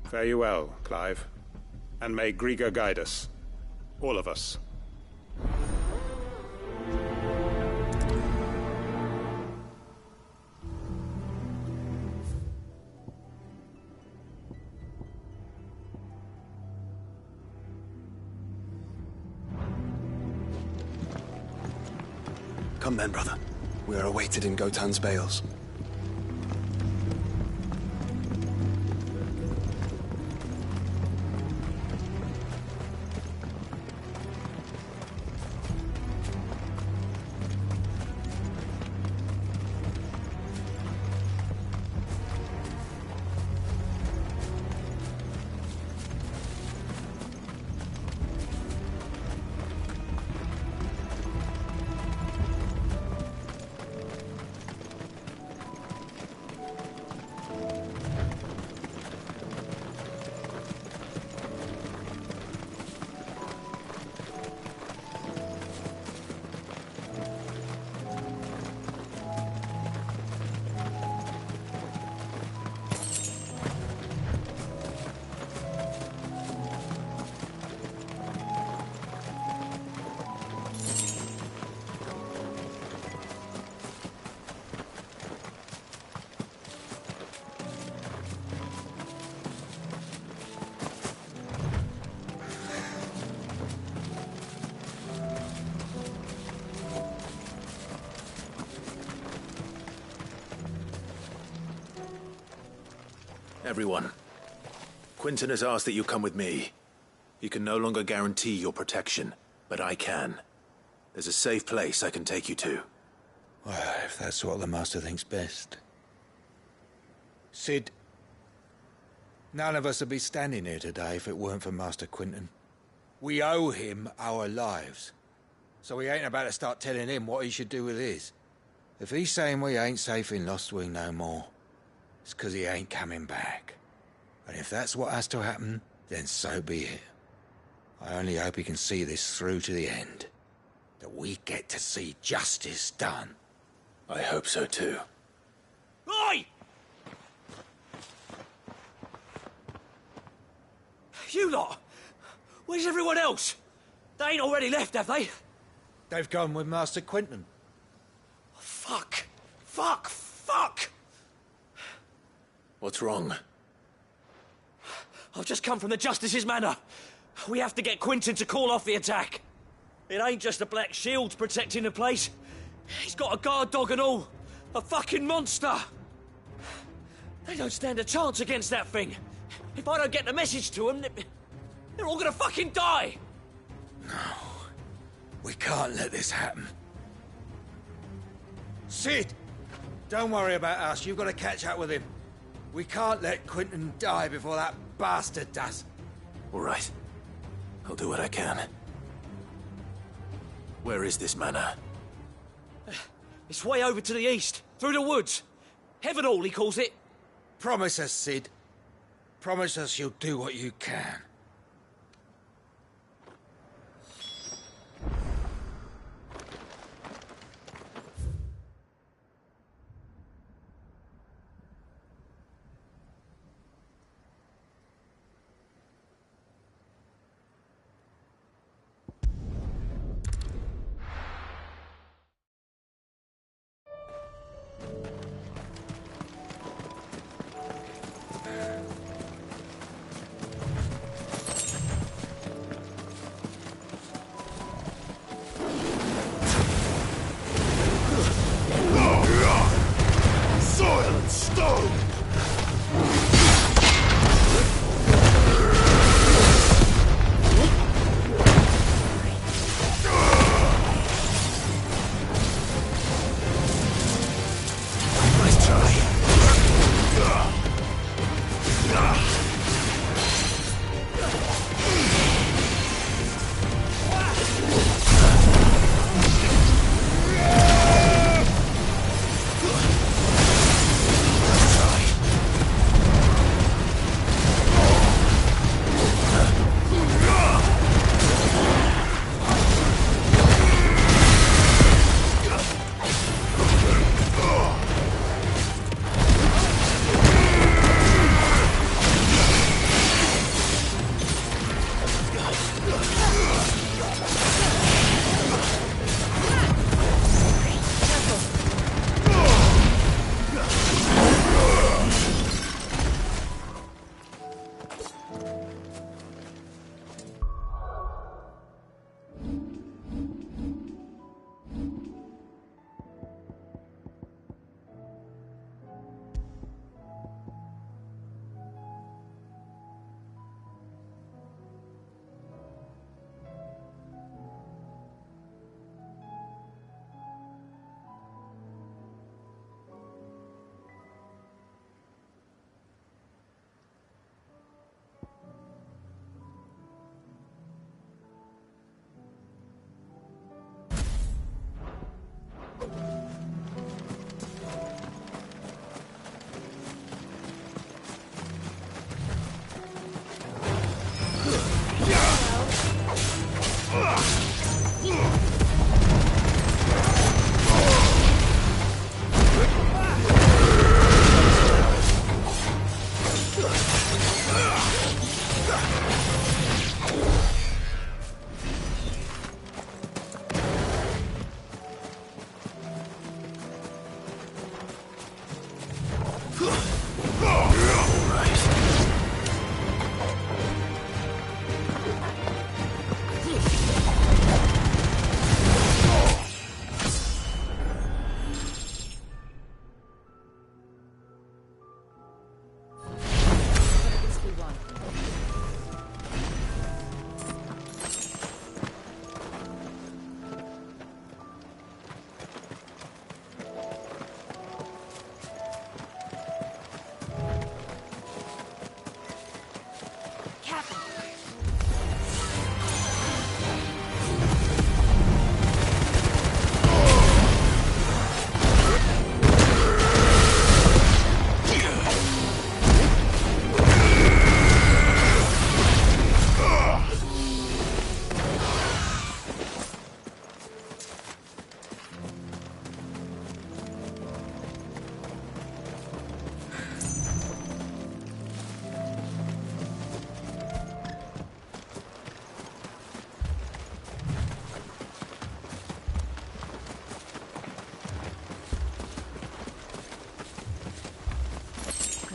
Fare you well, Clive. And may Griga guide us. All of us. Come then, brother. We are awaited in Gotan's Bales. Everyone. Quinton has asked that you come with me. He can no longer guarantee your protection, but I can. There's a safe place I can take you to. Well, if that's what the Master thinks best. Sid, none of us would be standing here today if it weren't for Master Quinton. We owe him our lives. So we ain't about to start telling him what he should do with his. If he's saying we ain't safe in Lost Wing no more, it's 'cause he ain't coming back. And if that's what has to happen, then so be it. I only hope he can see this through to the end. That we get to see justice done. I hope so too. Oi! You lot! Where's everyone else? They ain't already left, have they? They've gone with Master Quinton. Fuck! Fuck! Fuck! What's wrong? I've just come from the Justice's Manor. We have to get Quinton to call off the attack. It ain't just the Black Shields protecting the place. He's got a guard dog and all. A fucking monster. They don't stand a chance against that thing. If I don't get the message to them, they're all gonna fucking die. No. We can't let this happen. Sid! Don't worry about us. You've got to catch up with him. We can't let Quinton die before that bastard does. All right. I'll do what I can. Where is this manor? It's way over to the east, through the woods. Heaven Hall, he calls it. Promise us, Sid. Promise us you'll do what you can.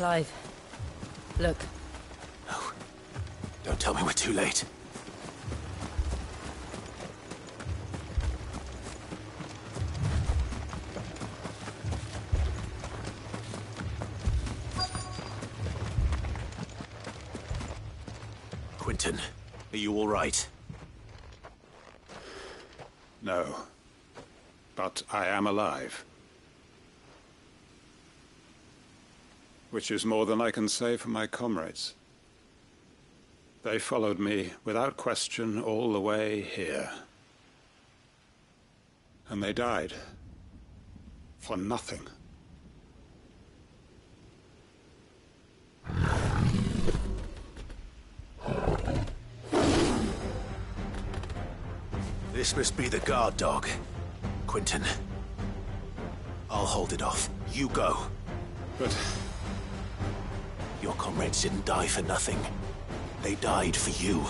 Clive. Look. No. Don't tell me we're too late. Quentin, are you all right? No. But I am alive. Which is more than I can say for my comrades. They followed me without question all the way here. And they died. For nothing. This must be the guard dog. Quentin. I'll hold it off. You go. But... your comrades didn't die for nothing. They died for you.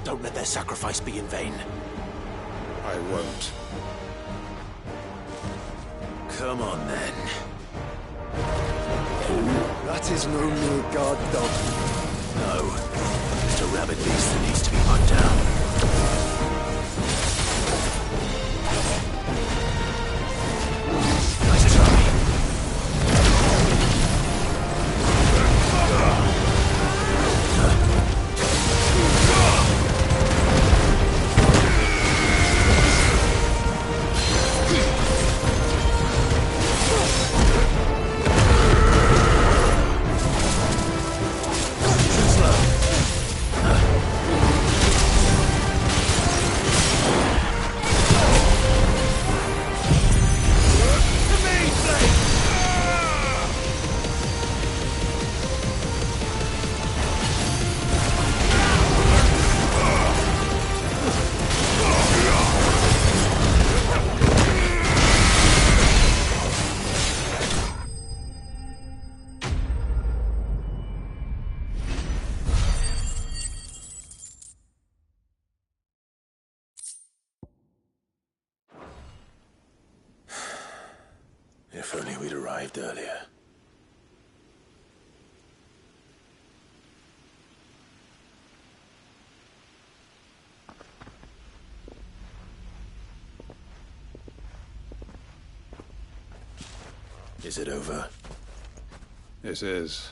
Don't let their sacrifice be in vain. I won't. Come on, then. That is no mere guard dog. No. Just a rabid beast that needs to be put down. Nice try. If only we'd arrived earlier. Is it over? It is.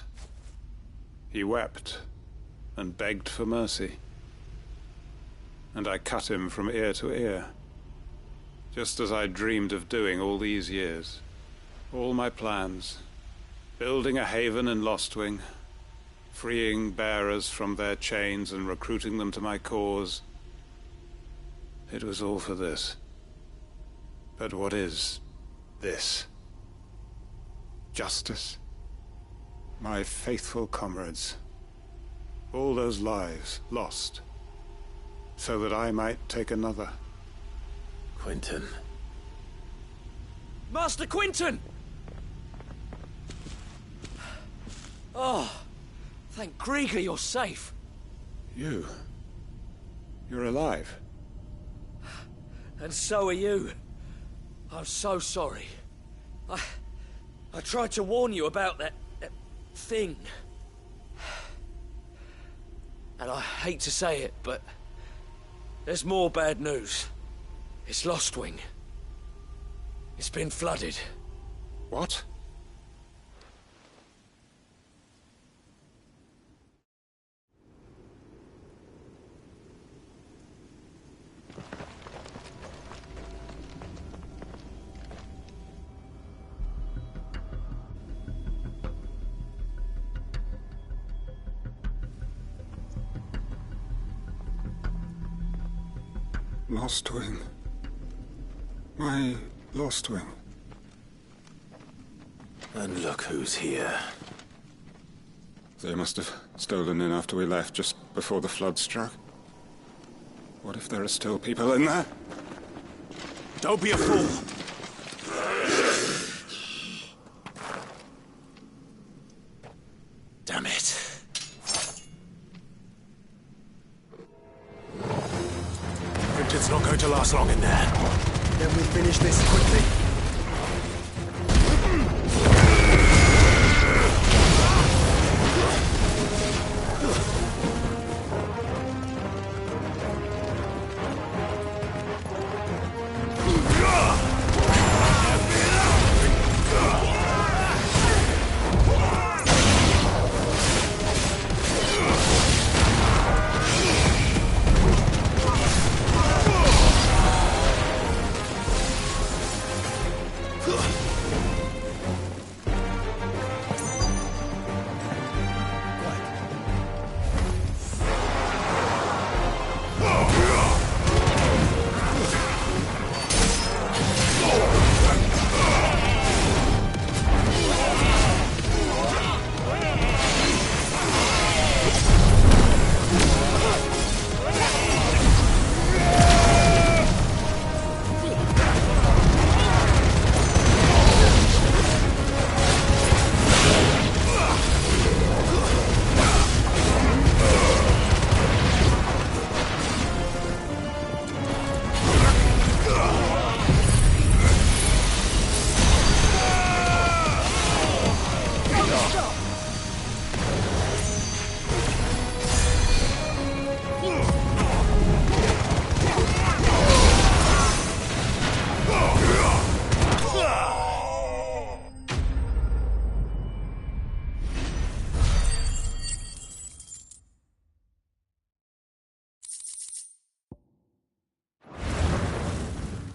He wept and begged for mercy. And I cut him from ear to ear, just as I dreamed of doing all these years. All my plans, building a haven in Lostwing, freeing bearers from their chains and recruiting them to my cause. It was all for this. But what is this? Justice? My faithful comrades. All those lives lost, so that I might take another. Quentin. Master Quentin! Oh, thank Grieger you're safe. You're alive. And so are you. I'm so sorry. I tried to warn you about that thing. And I hate to say it, but there's more bad news. It's Lostwing. It's been flooded. What? Lostwing. My Lostwing. And look who's here. They must have stolen in after we left, just before the flood struck. What if there are still people in there? Don't be a fool! Damn it. Quentin's not going to last long in there. Then we finish this quickly.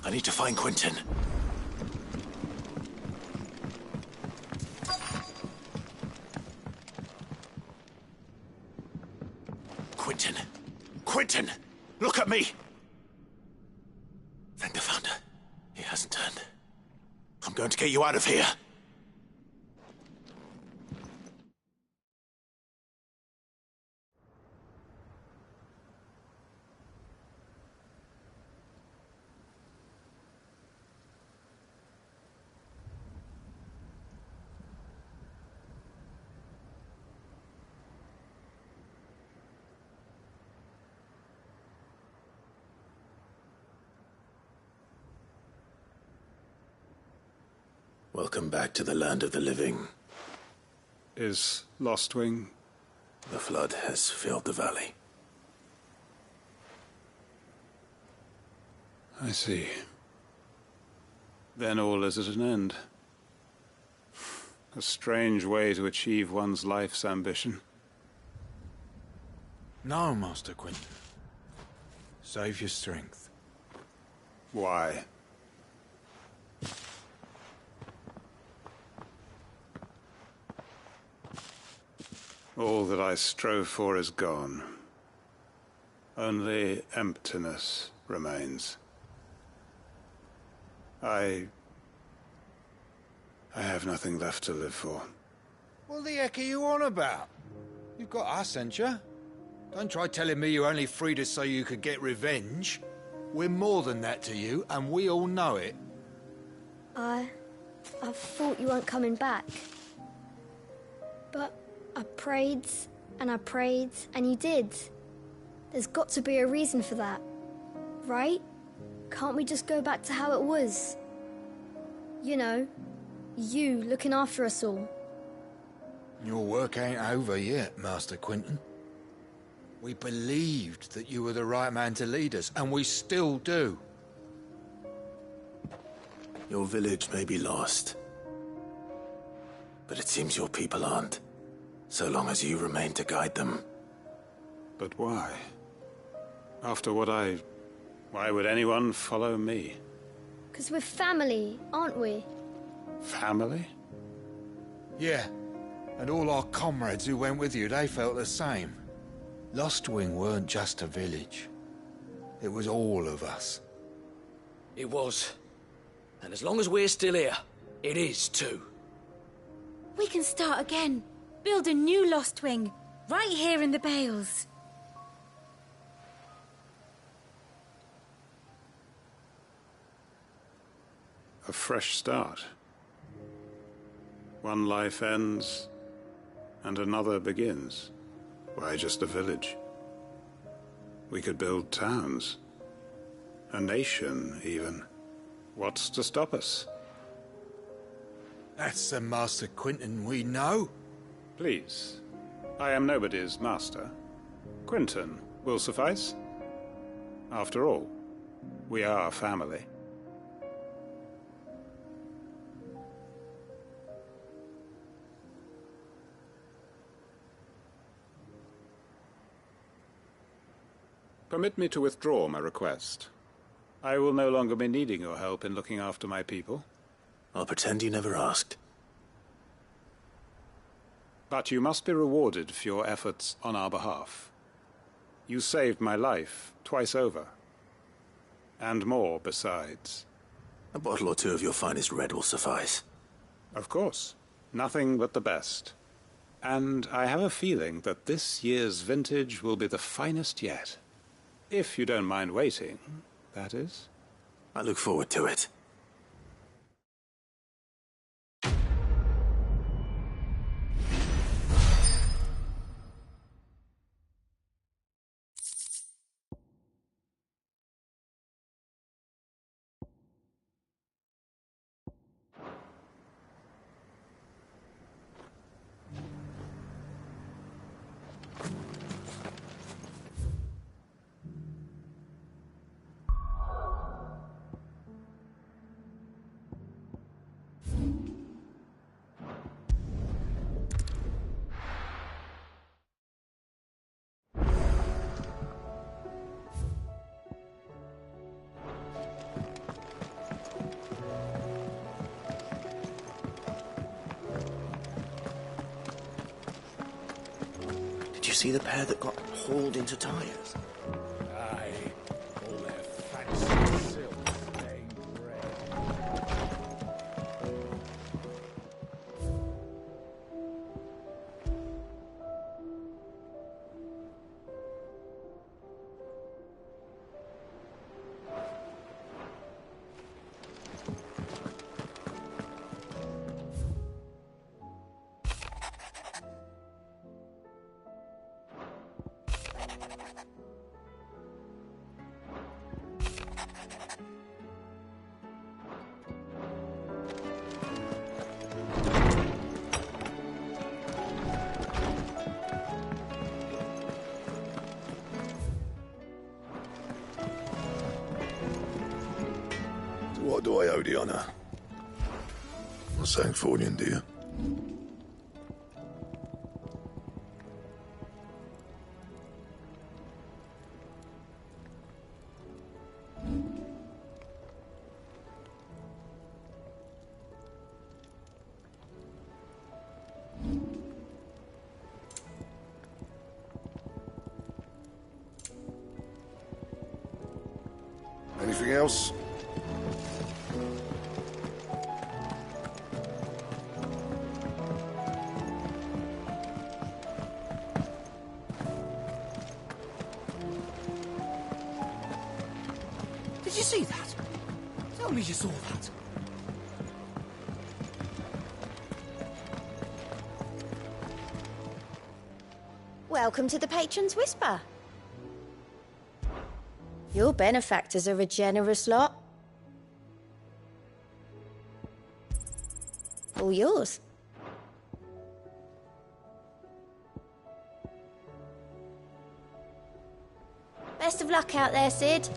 I need to find Quentin. Quentin! Quentin! Look at me! Thank the Founder. He hasn't turned. I'm going to get you out of here. Welcome back to the land of the living. Is Lostwing? The flood has filled the valley. I see. Then all is at an end. A strange way to achieve one's life's ambition. No, Master Quentin. Save your strength. Why? All that I strove for is gone. Only emptiness remains. I have nothing left to live for. What the heck are you on about? You've got us, ain't you? Don't try telling me you only freed us so you could get revenge. We're more than that to you, and we all know it. I thought you weren't coming back. But I prayed, and you did. There's got to be a reason for that, right? Can't we just go back to how it was? You know, you looking after us all. Your work ain't over yet, Master Quentin. We believed that you were the right man to lead us, and we still do. Your village may be lost, but it seems your people aren't. So long as you remain to guide them. But why? After what why would anyone follow me? 'Cause we're family, aren't we? Family? Yeah. And all our comrades who went with you, they felt the same. Lostwing weren't just a village. It was all of us. It was. And as long as we're still here, it is too. We can start again. Build a new Lostwing, right here in the Bales. A fresh start. One life ends, and another begins. Why just a village? We could build towns. A nation, even. What's to stop us? That's the Master Quentin we know. Please. I am nobody's master. Quentin will suffice. After all, we are family. Permit me to withdraw my request. I will no longer be needing your help in looking after my people. I'll pretend you never asked. But you must be rewarded for your efforts on our behalf. You saved my life twice over. And more besides. A bottle or two of your finest red will suffice. Of course. Nothing but the best. And I have a feeling that this year's vintage will be the finest yet. If you don't mind waiting, that is. I look forward to it. Did you see the pair that got hauled into tyres? Aye, all their fancy silk stained red. What do I owe the honour? Not saying fortune, do you? Anything else? Did you see that? Tell me you saw that. Welcome to the Patron's Whisper. Your benefactors are a generous lot. All yours. Best of luck out there, Sid.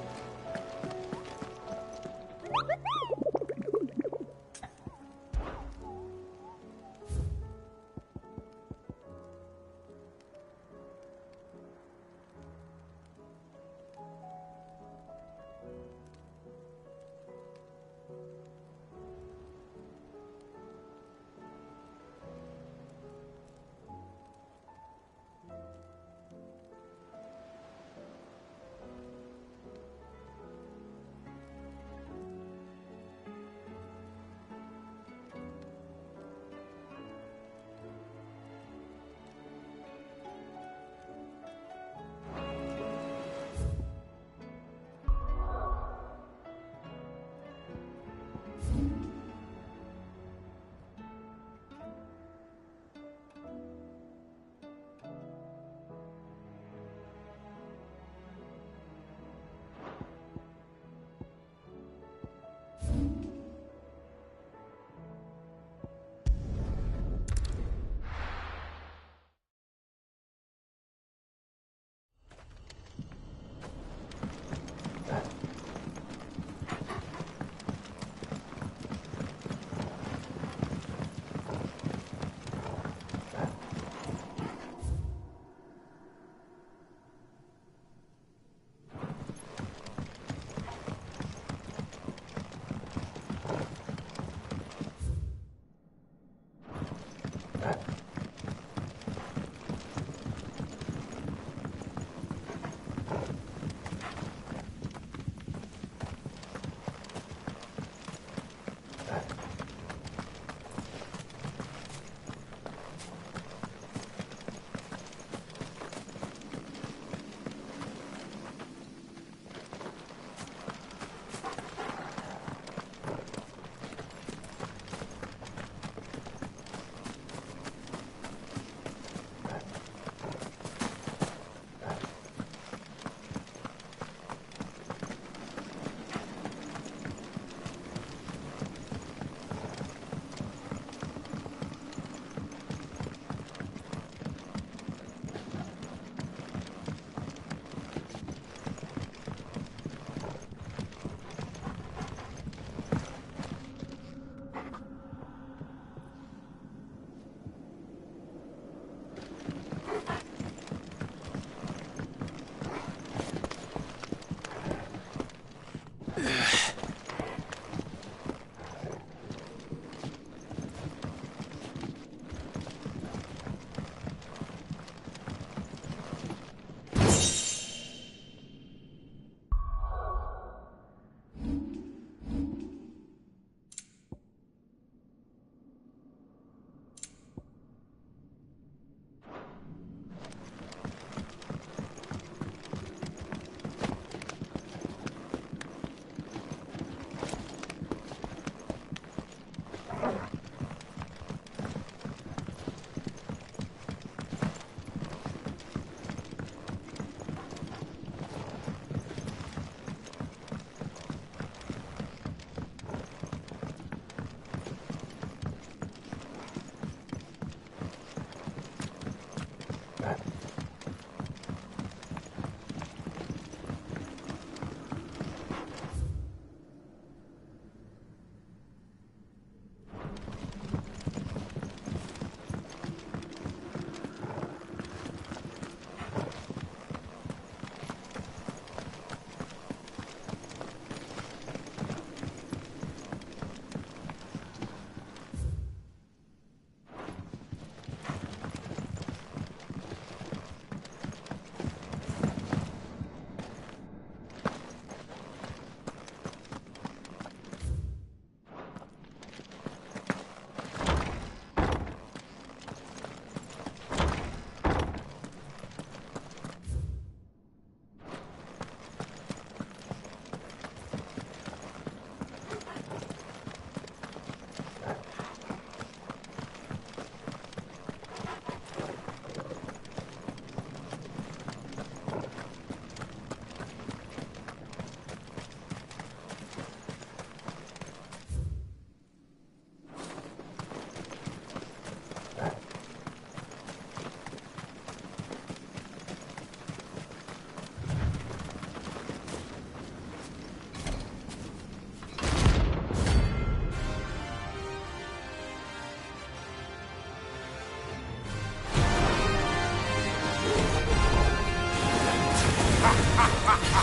Bring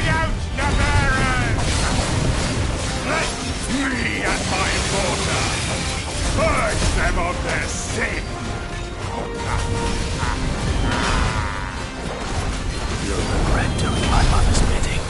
out the bearers! Let me at my border purge them of their sin! You'll regret doing my mother's bidding.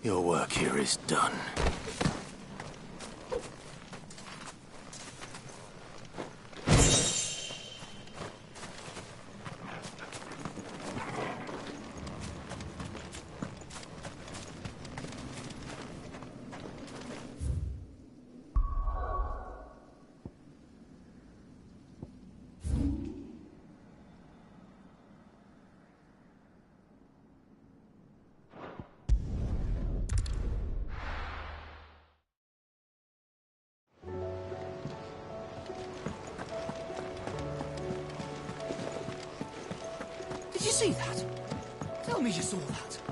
Your work here is done. Did you see that? Tell me you saw that.